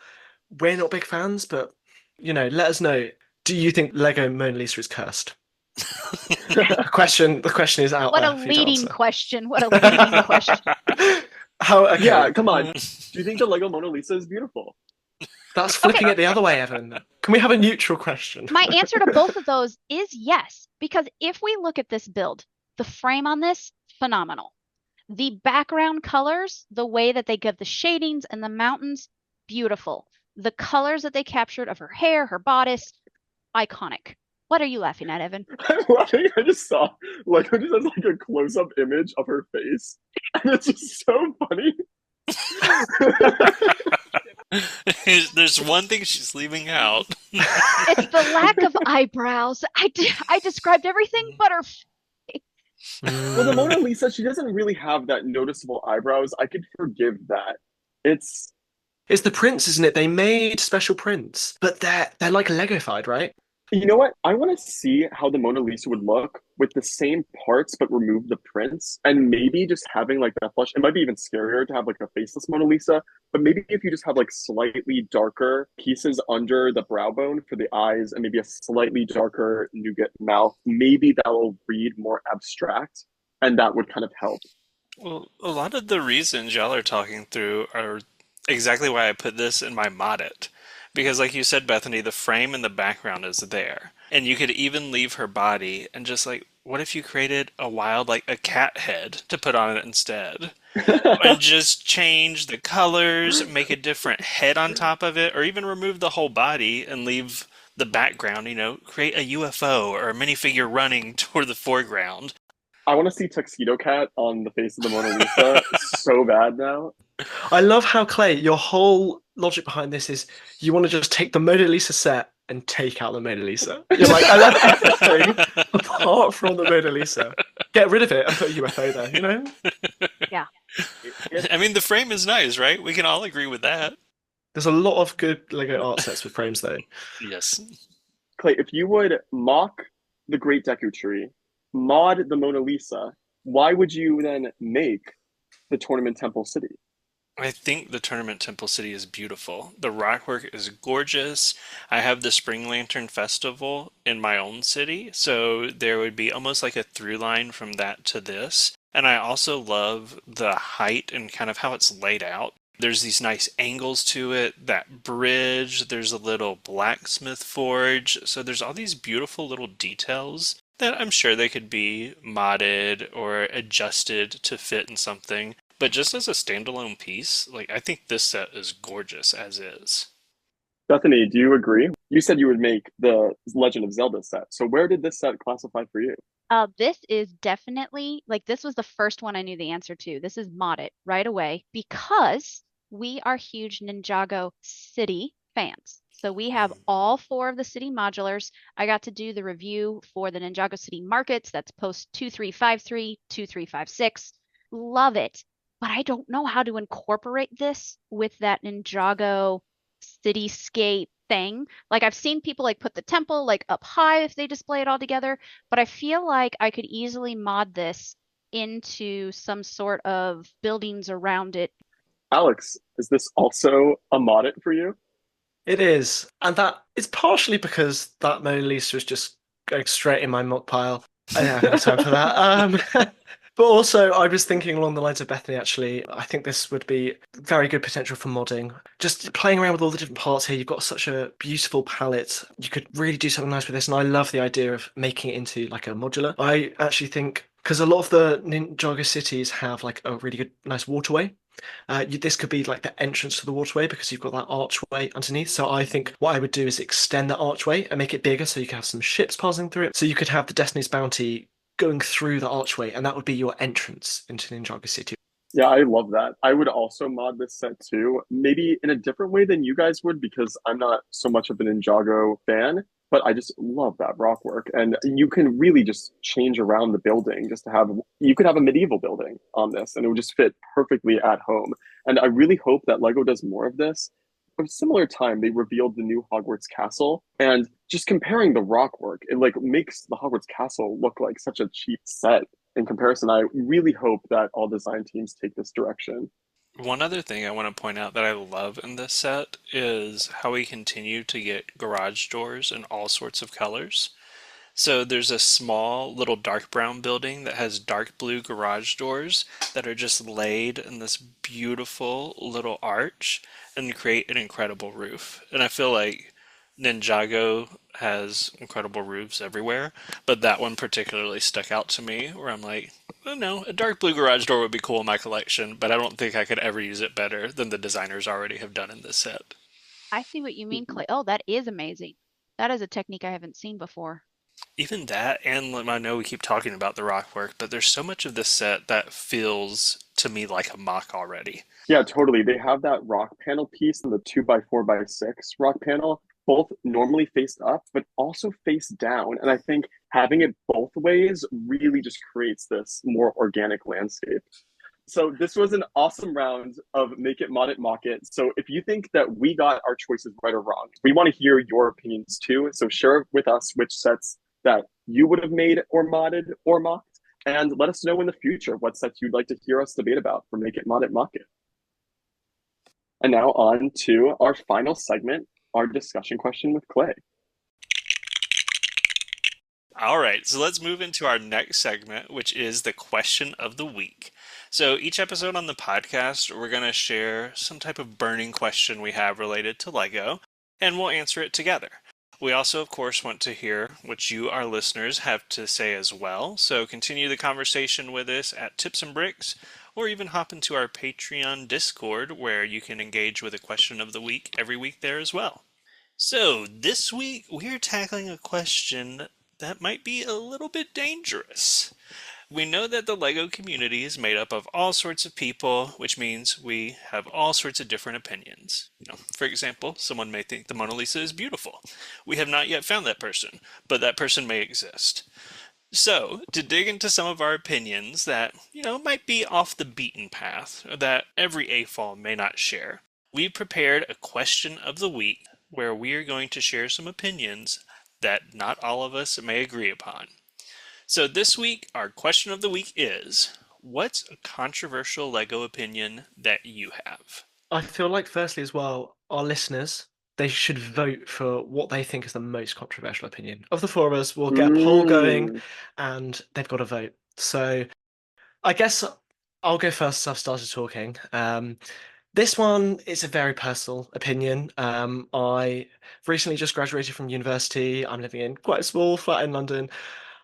A: We're not big fans, but, let us know. Do you think Lego Mona Lisa is cursed? The question is out
B: What
A: there.
B: a
A: for you to
B: leading
A: answer.
B: question. What a leading question.
A: Okay.
D: Yeah, come on. Do you think the Lego Mona Lisa is beautiful?
A: That's flipping it the other way, Evan. Can we have a neutral question?
B: My answer to both of those is yes, because if we look at this build, the frame on this, phenomenal. The background colors, the way that they give the shadings and the mountains, beautiful. The colors that they captured of her hair, her bodice, iconic. What are you laughing at, Evan?
D: I'm laughing. I just saw Lego just has like a close-up image of her face, and it's just so funny.
C: There's one thing she's leaving out.
B: It's the lack of eyebrows. I described everything but her face.
D: Well, the Mona Lisa, she doesn't really have that noticeable eyebrows. I could forgive that. It's
A: the prints, isn't it? They made special prints, but they're like Legofied, right?
D: You know what? I want to see how the Mona Lisa would look with the same parts but remove the prints and maybe just having like that flush. It might be even scarier to have like a faceless Mona Lisa, but maybe if you just have like slightly darker pieces under the brow bone for the eyes and maybe a slightly darker nougat mouth, maybe that will read more abstract and that would kind of help.
C: Well, a lot of the reasons y'all are talking through are exactly why I put this in my Moddit. Because like you said, Bethany, the frame and the background is there. And you could even leave her body and just like, what if you created a wild, like a cat head to put on it instead? And just change the colors, make a different head on top of it, or even remove the whole body and leave the background, create a UFO or a minifigure running toward the foreground.
D: I want to see Tuxedo Cat on the face of the Mona Lisa so bad now.
A: I love how, Clay, your whole logic behind this is you want to just take the Mona Lisa set and take out the Mona Lisa. You're like, I love everything apart from the Mona Lisa. Get rid of it and put a UFO there,
B: Yeah.
C: I mean, the frame is nice, right? We can all agree with that.
A: There's a lot of good Lego art sets with frames, though.
C: Yes.
D: Clay, if you would mock the Great Deku Tree, mod the Mona Lisa, why would you then make the Tournament Temple City?
C: I think the Tournament Temple City is beautiful. The rockwork is gorgeous. I have the Spring Lantern Festival in my own city, so there would be almost like a through line from that to this. And I also love the height and kind of how it's laid out. There's these nice angles to it, that bridge, there's a little blacksmith forge. So there's all these beautiful little details that I'm sure they could be modded or adjusted to fit in something. But just as a standalone piece, like I think this set is gorgeous as is.
D: Bethany, do you agree? You said you would make the Legend of Zelda set. So where did this set classify for you?
B: This is definitely like this was the first one I knew the answer to. This is modded right away because we are huge Ninjago City fans. So we have all four of the city modulars. I got to do the review for the Ninjago City Markets. That's post 2353, 2356. Love it. But I don't know how to incorporate this with that Ninjago cityscape thing. Like I've seen people like put the temple like up high if they display it all together, but I feel like I could easily mod this into some sort of buildings around it.
D: Alex, is this also a mod it for you?
A: It is, and that is partially because that Mona Lisa is just going straight in my muck pile. I don't have time for that. But also, I was thinking along the lines of Bethany, actually. I think this would be very good potential for modding. Just playing around with all the different parts here, you've got such a beautiful palette. You could really do something nice with this, and I love the idea of making it into like a modular. I actually think, because a lot of the Ninjago cities have like a really good, nice waterway. This could be like the entrance to the waterway because you've got that archway underneath. So I think what I would do is extend that archway and make it bigger so you can have some ships passing through it. So you could have the Destiny's Bounty going through the archway, and that would be your entrance into Ninjago City.
D: Yeah, I love that. I would also mod this set too, maybe in a different way than you guys would, because I'm not so much of an Ninjago fan, but I just love that rock work. And you can really just change around the building just to have, you could have a medieval building on this and it would just fit perfectly at home. And I really hope that Lego does more of this. At a similar time, they revealed the new Hogwarts castle, and just comparing the rock work, it like makes the Hogwarts castle look like such a cheap set in comparison. I really hope that all design teams take this direction.
C: One other thing I want to point out that I love in this set is how we continue to get garage doors in all sorts of colors. So there's a small little dark brown building that has dark blue garage doors that are just laid in this beautiful little arch and create an incredible roof. And I feel like Ninjago has incredible roofs everywhere, but that one particularly stuck out to me where I'm like, oh no, a dark blue garage door would be cool in my collection, but I don't think I could ever use it better than the designers already have done in this set.
B: I see what you mean, Clay. Oh, that is amazing. That is a technique I haven't seen before.
C: Even that, and I know we keep talking about the rock work, but there's so much of this set that feels to me like a mock already.
D: Yeah, totally. They have that rock panel piece and the 2x4x6 rock panel, both normally faced up, but also face down. And I think having it both ways really just creates this more organic landscape. So this was an awesome round of Make It, Mod It, Mock It. So if you think that we got our choices right or wrong, we want to hear your opinions too. So share with us which sets that you would have made or modded or mocked. And let us know in the future what sets you'd like to hear us debate about for Make It, Mod It, Mock It. And now on to our final segment, our discussion question with Clay.
C: All right, so let's move into our next segment, which is the question of the week. So each episode on the podcast, we're going to share some type of burning question we have related to Lego, and we'll answer it together. We also, of course, want to hear what you, our listeners, have to say as well. So continue the conversation with us at Tips and Bricks, or even hop into our Patreon Discord, where you can engage with a question of the week every week there as well. So this week, we're tackling a question that might be a little bit dangerous. We know that the LEGO community is made up of all sorts of people, which means we have all sorts of different opinions. For example, someone may think the Mona Lisa is beautiful. We have not yet found that person, but that person may exist. So, to dig into some of our opinions that, might be off the beaten path, or that every AFOL may not share, we've prepared a question of the week where we are going to share some opinions that not all of us may agree upon. So this week, our question of the week is, what's a controversial LEGO opinion that you have?
A: I feel like, firstly, as well, our listeners, they should vote for what they think is the most controversial opinion. Of the four of us, we'll get a poll going, and they've got to vote. So I guess I'll go first as I've started talking. This one is a very personal opinion. I recently just graduated from university. I'm living in quite a small flat in London.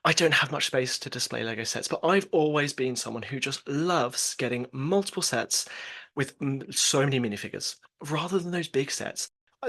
A: I don't have much space to display Lego sets, but I've always been someone who just loves getting multiple sets with so many minifigures, rather than those big sets.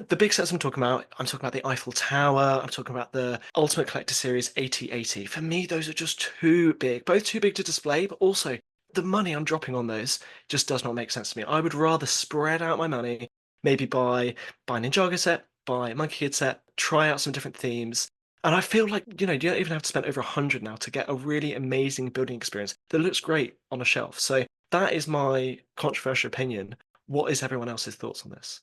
A: The big sets I'm talking about the Eiffel Tower, I'm talking about the Ultimate Collector Series 8080. For me, those are just too big, both too big to display, but also the money I'm dropping on those just does not make sense to me. I would rather spread out my money, maybe buy a Ninjago set, buy a Monkey Kid set, try out some different themes. And I feel like, you don't even have to spend over 100 now to get a really amazing building experience that looks great on a shelf. So that is my controversial opinion. What is everyone else's thoughts on this?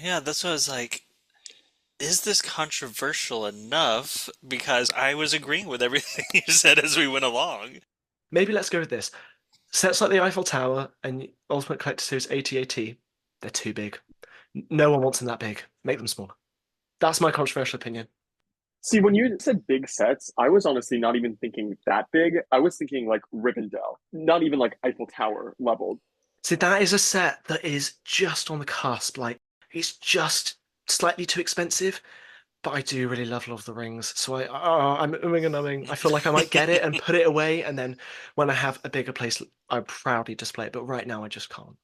C: Yeah, that's what I was like. Is this controversial enough? Because I was agreeing with everything you said as we went along.
A: Maybe let's go with this. Sets like the Eiffel Tower and Ultimate Collector Series 8080, they're too big. No one wants them that big. Make them smaller. That's my controversial opinion.
D: See, when you said big sets, I was honestly not even thinking that big. I was thinking like Rivendell, not even like Eiffel Tower leveled.
A: See, that is a set that is just on the cusp. Like, it's just slightly too expensive, but I do really love Lord of the Rings. So I'm umming and umming. I feel like I might get it and put it away, and then when I have a bigger place, I proudly display it. But right now, I just can't.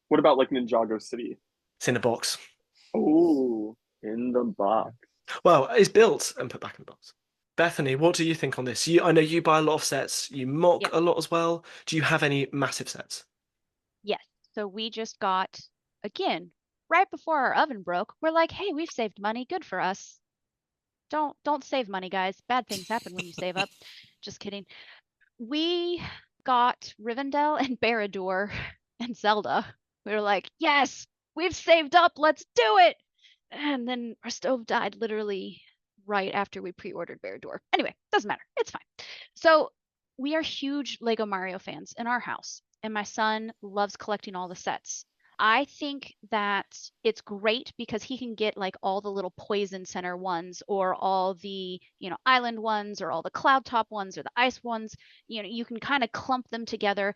D: What about like Ninjago City?
A: It's in a box.
D: Oh, in the box.
A: Well, it's built and put back in the box. Bethany, what do you think on this? I know you buy a lot of sets. You mock
B: Yep.
A: a lot as well. Do you have any massive sets?
B: Yes. So we just got, again, right before our oven broke, we're like, hey, we've saved money. Good for us. Don't save money, guys. Bad things happen when you save up. Just kidding. We got Rivendell and Barad-dûr and Zelda. We were like, yes, we've saved up. Let's do it. And then our stove died literally right after we pre-ordered Barad-dûr. Anyway, doesn't matter. It's fine. So we are huge Lego Mario fans in our house, and my son loves collecting all the sets. I think that it's great because he can get like all the little Poison Center ones or all the, island ones or all the cloud top ones or the ice ones. You can kind of clump them together.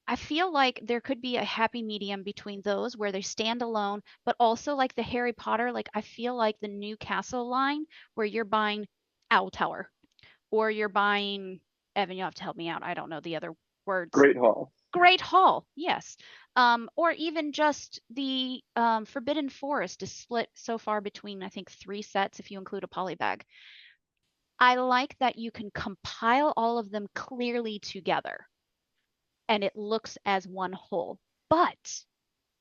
B: I feel like there could be a happy medium between those where they stand alone, but also like the Harry Potter, like I feel like the new castle line where you're buying Owl Tower or you're buying, Evan, you'll have to help me out. I don't know the other words.
D: Great Hall.
B: Great Hall, yes. Or even just the Forbidden Forest is split so far between, I think, 3 sets if you include a polybag. I like that you can compile all of them clearly together and it looks as one whole. But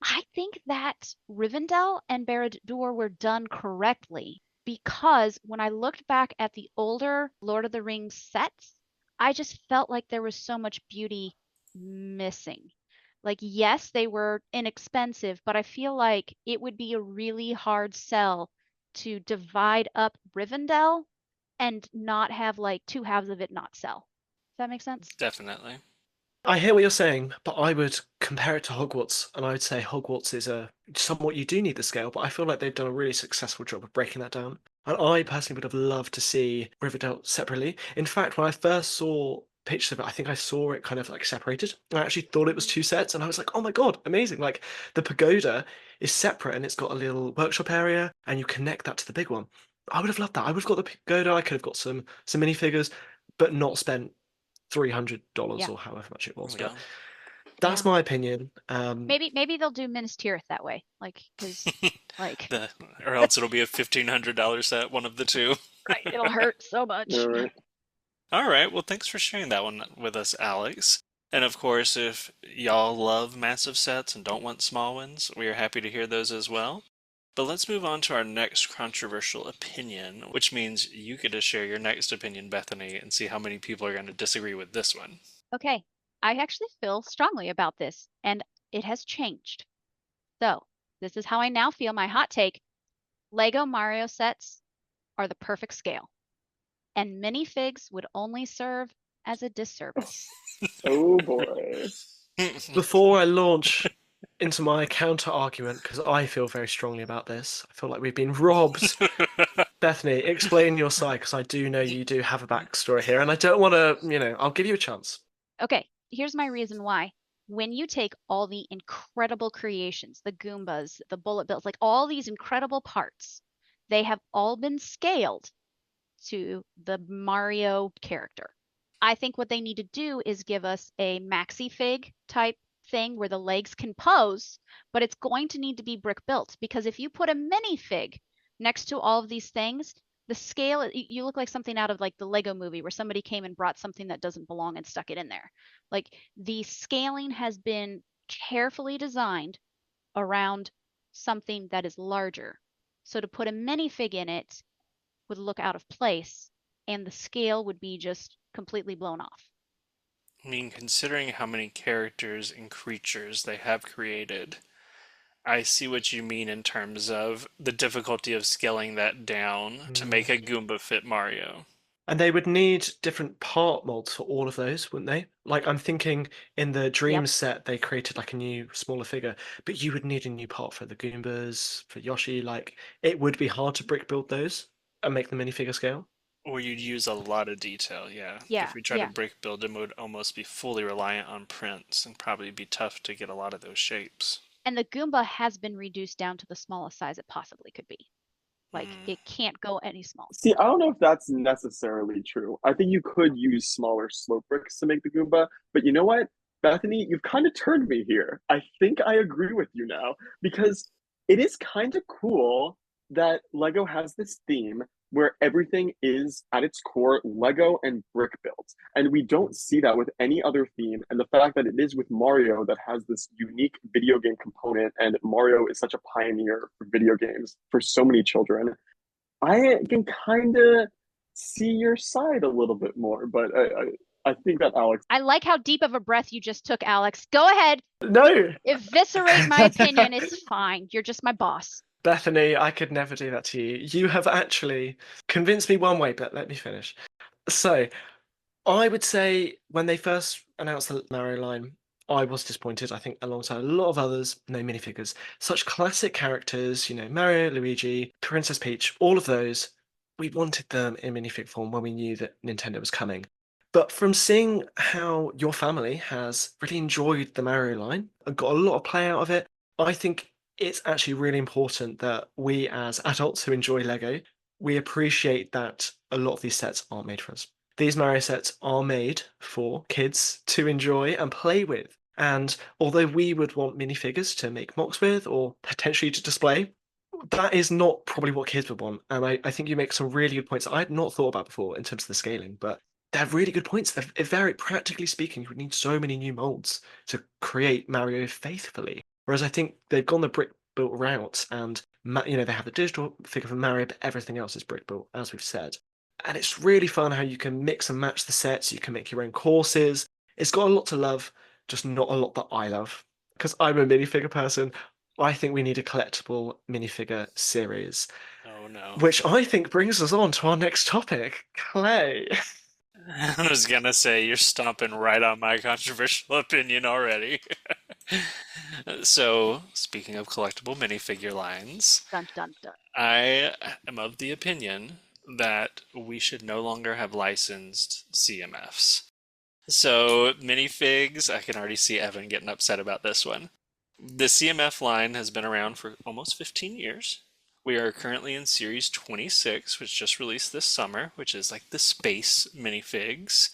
B: I think that Rivendell and Barad-dûr were done correctly because when I looked back at the older Lord of the Rings sets, I just felt like there was so much beauty missing. Like, yes, they were inexpensive, but I feel like it would be a really hard sell to divide up Rivendell and not have like 2 halves of it not sell. Does that make sense?
C: Definitely.
A: I hear what you're saying, but I would compare it to Hogwarts, and I would say Hogwarts is a somewhat you do need the scale, but I feel like they've done a really successful job of breaking that down. And I personally would have loved to see Riverdale separately. In fact, when I first saw pictures of it, I think I saw it kind of like separated. I actually thought it was 2 sets, and I was like, oh my God, amazing. Like the pagoda is separate and it's got a little workshop area, and you connect that to the big one. I would have loved that. I would have got the pagoda, I could have got some minifigures, but not spent $300
B: Yeah.
A: or however much it was.
C: Yeah.
A: But that's
B: Yeah.
A: my opinion.
B: Maybe they'll do Minas Tirith that way, like because like
C: Or else it'll be a $1,500 set, one of the two.
B: right, it'll hurt so much.
D: All right.
C: All right, well, thanks for sharing that one with us, Alex. And of course, if y'all love massive sets and don't want small ones, we are happy to hear those as well. But let's move on to our next controversial opinion, which means you get to share your next opinion, Bethany, and see how many people are going to disagree with this one.
B: Okay, I actually feel strongly about this, and it has changed. So this is how I now feel. My hot take: Lego Mario sets are the perfect scale, and minifigs would only serve as a disservice.
D: Oh boy.
A: Before I launch into my counter argument, because I feel very strongly about this, I feel like we've been robbed. Bethany, explain your side, because I do know you do have a backstory here, and I don't want to, I'll give you a chance.
B: Okay, here's my reason why. when you take all the incredible creations, the Goombas, the bullet bills, like all these incredible parts, they have all been scaled to the Mario character. I think what they need to do is give us a maxi fig type thing where the legs can pose, but it's going to need to be brick built because if you put a mini fig next to all of these things, the scale, you look like something out of like the Lego movie where somebody came and brought something that doesn't belong and stuck it in there. Like the scaling has been carefully designed around something that is larger. So to put a minifig in it would look out of place and the scale would be just completely blown off.
C: I mean, considering how many characters and creatures they have created, I see what you mean in terms of the difficulty of scaling that down to make a Goomba fit Mario.
A: And they would need different part molds for all of those, wouldn't they? Like I'm thinking in the Dream
B: Yep.
A: set, they created like a new smaller figure, but you would need a new part for the Goombas, for Yoshi. Like it would be hard to brick build those and make the minifigure scale.
C: Or you'd use a lot of detail, yeah.
B: Yeah,
C: If we try to brick build them, it would almost be fully reliant on prints and probably be tough to get a lot of those shapes.
B: And the Goomba has been reduced down to the smallest size it possibly could be. Like it can't go any smaller.
D: See, I don't know if that's necessarily true. I think you could use smaller slope bricks to make the Goomba, but you know what? Bethany, you've kind of turned me here. I think I agree with you now because it is kind of cool that Lego has this theme where everything is at its core Lego and brick built. And we don't see that with any other theme. And the fact that it is with Mario that has this unique video game component, and Mario is such a pioneer for video games for so many children, I can kind of see your side a little bit more, but I think that Alex.
B: I like how deep of a breath you just took, Alex. Go ahead.
A: No!
B: Eviscerate my opinion. It's fine. You're just my boss.
A: Bethany, I could never do that to you. You have actually convinced me one way, but let me finish. So, I would say when they first announced the Mario line, I was disappointed. I think alongside a lot of others, no minifigures. Such classic characters, Mario, Luigi, Princess Peach, all of those, we wanted them in minifig form when we knew that Nintendo was coming. But from seeing how your family has really enjoyed the Mario line and got a lot of play out of it, I think it's actually really important that we as adults who enjoy Lego, we appreciate that a lot of these sets aren't made for us. These Mario sets are made for kids to enjoy and play with. And although we would want minifigures to make mocks with or potentially to display, that is not probably what kids would want. And I think you make some really good points I had not thought about before in terms of the scaling, but they're really good points. They're very practically speaking, you would need so many new molds to create Mario faithfully. Whereas I think they've gone the brick built route and they have the digital figure for Mario, but everything else is brick built, as we've said. And it's really fun how you can mix and match the sets, you can make your own courses. It's got a lot to love, just not a lot that I love. Because I'm a minifigure person, I think we need a collectible minifigure series.
C: Oh no.
A: Which I think brings us on to our next topic, clay.
C: I was gonna say, you're stomping right on my controversial opinion already. So, speaking of collectible minifigure lines,
B: Dun dun dun.
C: I am of the opinion that we should no longer have licensed CMFs. So, minifigs, I can already see Evan getting upset about this one. The CMF line has been around for almost 15 years. We are currently in Series 26, which just released this summer, which is like the space minifigs.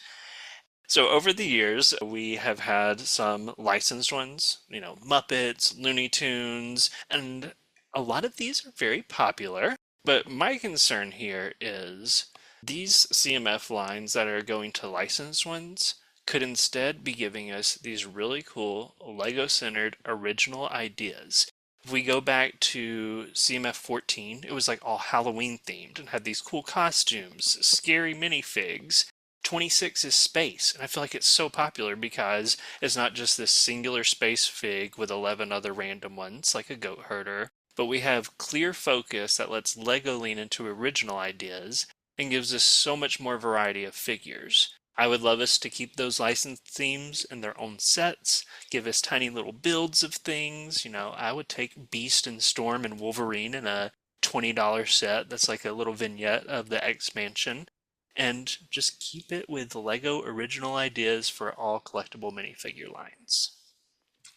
C: So over the years, we have had some licensed ones, Muppets, Looney Tunes, and a lot of these are very popular. But my concern here is these CMF lines that are going to licensed ones could instead be giving us these really cool Lego-centered original ideas. If we go back to CMF 14, it was like all Halloween themed and had these cool costumes, scary minifigs. 26 is space, and I feel like it's so popular because it's not just this singular space fig with 11 other random ones like a goat herder, but we have clear focus that lets Lego lean into original ideas and gives us so much more variety of figures. I would love us to keep those licensed themes in their own sets, give us tiny little builds of things. I would take Beast and Storm and Wolverine in a $20 set that's like a little vignette of the expansion, and just keep it with Lego original ideas for all collectible minifigure lines.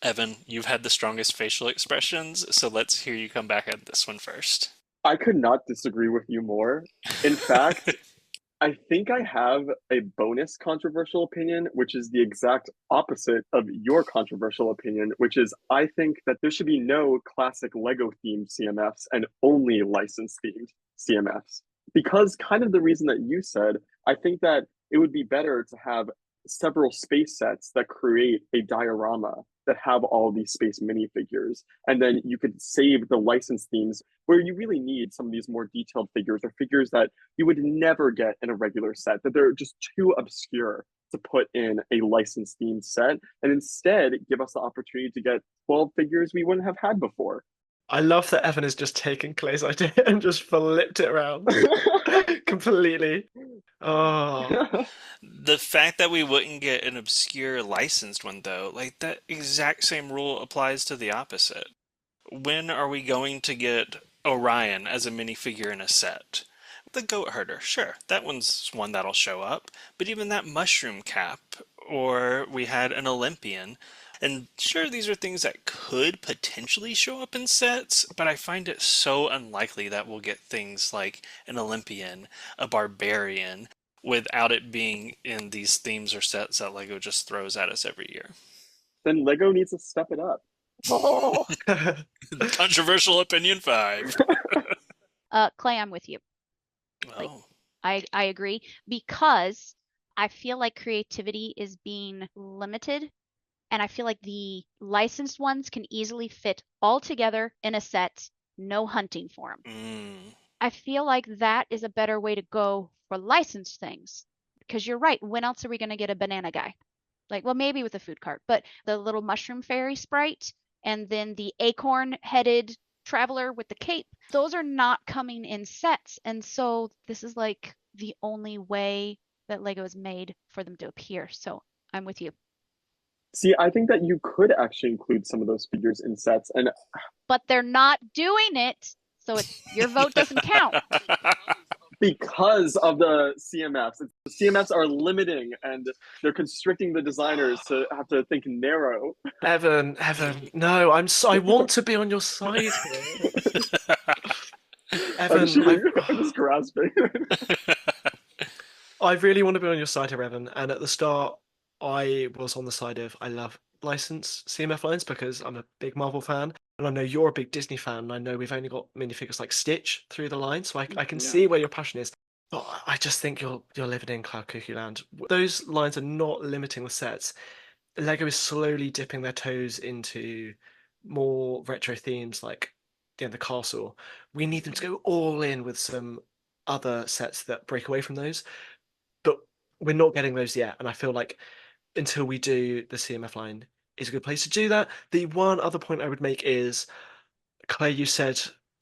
C: Evan, you've had the strongest facial expressions, so let's hear you come back at this one first.
D: I could not disagree with you more. In fact, I think I have a bonus controversial opinion, which is the exact opposite of your controversial opinion, which is I think that there should be no classic Lego themed CMFs and only license themed CMFs. Because kind of the reason that you said, I think that it would be better to have several space sets that create a diorama that have all these space minifigures. And then you could save the license themes where you really need some of these more detailed figures or figures that you would never get in a regular set, that they're just too obscure to put in a licensed themed set, and instead give us the opportunity to get 12 figures we wouldn't have had before.
A: I love that Evan has just taken Clay's idea and just flipped it around completely. Oh,
C: The fact that we wouldn't get an obscure licensed one, though, like that exact same rule applies to the opposite. When are we going to get Orion as a minifigure in a set? The goat herder, sure, that one's one that'll show up, but even that mushroom cap, or we had an Olympian, and sure, these are things that could potentially show up in sets, but I find it so unlikely that we'll get things like an Olympian, a barbarian, without it being in these themes or sets that LEGO just throws at us every year.
D: Then Lego needs to step it up. Oh.
C: Controversial opinion 5.
B: Clay, I'm with you. Like,
C: Oh,
B: I agree because I feel like creativity is being limited, and I feel like the licensed ones can easily fit all together in a set, no hunting for them. I feel like that is a better way to go for licensed things. Because you're right, when else are we going to get a banana guy? Like, well, maybe with a food cart, but the little mushroom fairy sprite and then the acorn-headed traveler with the cape, those are not coming in sets. And so this is like the only way that Lego is made for them to appear. So I'm with you.
D: See, I think that you could actually include some of those figures in sets, and
B: But they're not doing it. So your vote doesn't count.
D: because of the CMFs. The CMFs are limiting and they're constricting the designers to have to think narrow.
A: Evan, no, I want to be on your side here. Evan,
D: I'm just grasping.
A: I really want to be on your side here, Evan. And at the start, I was on the side of I love license CMF lines because I'm a big Marvel fan, and I know you're a big Disney fan. And I know we've only got minifigures like Stitch through the line, so I can see where your passion is. But I just think you're living in Cloud Cuckoo Land. Those lines are not limiting the sets. Lego is slowly dipping their toes into more retro themes like the castle. We need them to go all in with some other sets that break away from those, but we're not getting those yet. And I feel like until we do, the CMF line is a good place to do that. The one other point I would make is, Clay, you said,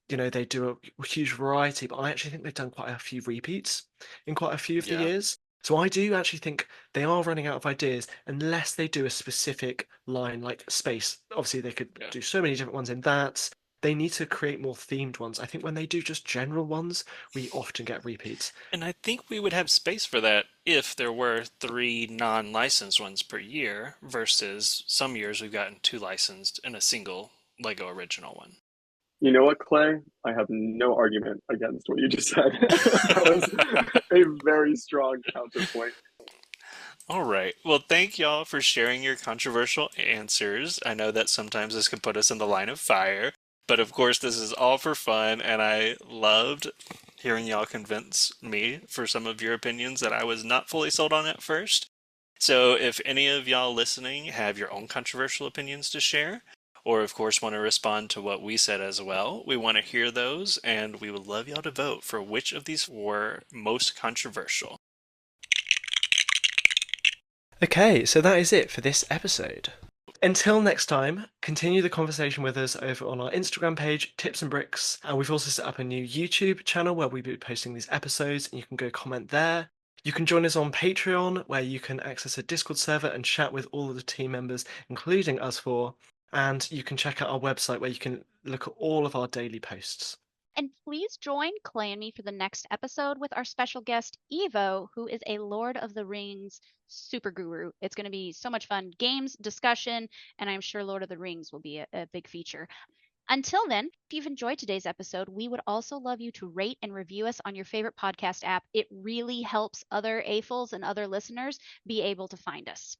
A: they do a huge variety, but I actually think they've done quite a few repeats in quite a few of the
C: Yeah.
A: years. So I do actually think they are running out of ideas unless they do a specific line like space. Obviously, they could
C: Yeah.
A: do so many different ones in that. They need to create more themed ones. I think when they do just general ones, we often get repeats.
C: And I think we would have space for that if there were 3 non-licensed ones per year versus some years we've gotten 2 licensed and a single Lego original one.
D: You know what, Clay? I have no argument against what you just said. That was a very strong counterpoint.
C: All right. Well, thank y'all for sharing your controversial answers. I know that sometimes this can put us in the line of fire, but of course, this is all for fun, and I loved hearing y'all convince me for some of your opinions that I was not fully sold on at first. So if any of y'all listening have your own controversial opinions to share, or of course want to respond to what we said as well, we want to hear those, and we would love y'all to vote for which of these were most controversial.
A: Okay, so that is it for this episode. Until next time, continue the conversation with us over on our Instagram page, Tips and Bricks, and we've also set up a new YouTube channel where we'll be posting these episodes, and you can go comment there. You can join us on Patreon, where you can access a Discord server and chat with all of the team members, including us four, and you can check out our website where you can look at all of our daily posts.
B: And please join Clay and me for the next episode with our special guest, Evo, who is a Lord of the Rings super guru. It's going to be so much fun. Games, discussion, and I'm sure Lord of the Rings will be a big feature. Until then, if you've enjoyed today's episode, we would also love you to rate and review us on your favorite podcast app. It really helps other AFOLs and other listeners be able to find us.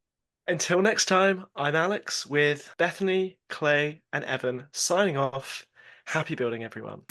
A: Until next time, I'm Alex with Bethany, Clay, and Evan signing off. Happy building, everyone.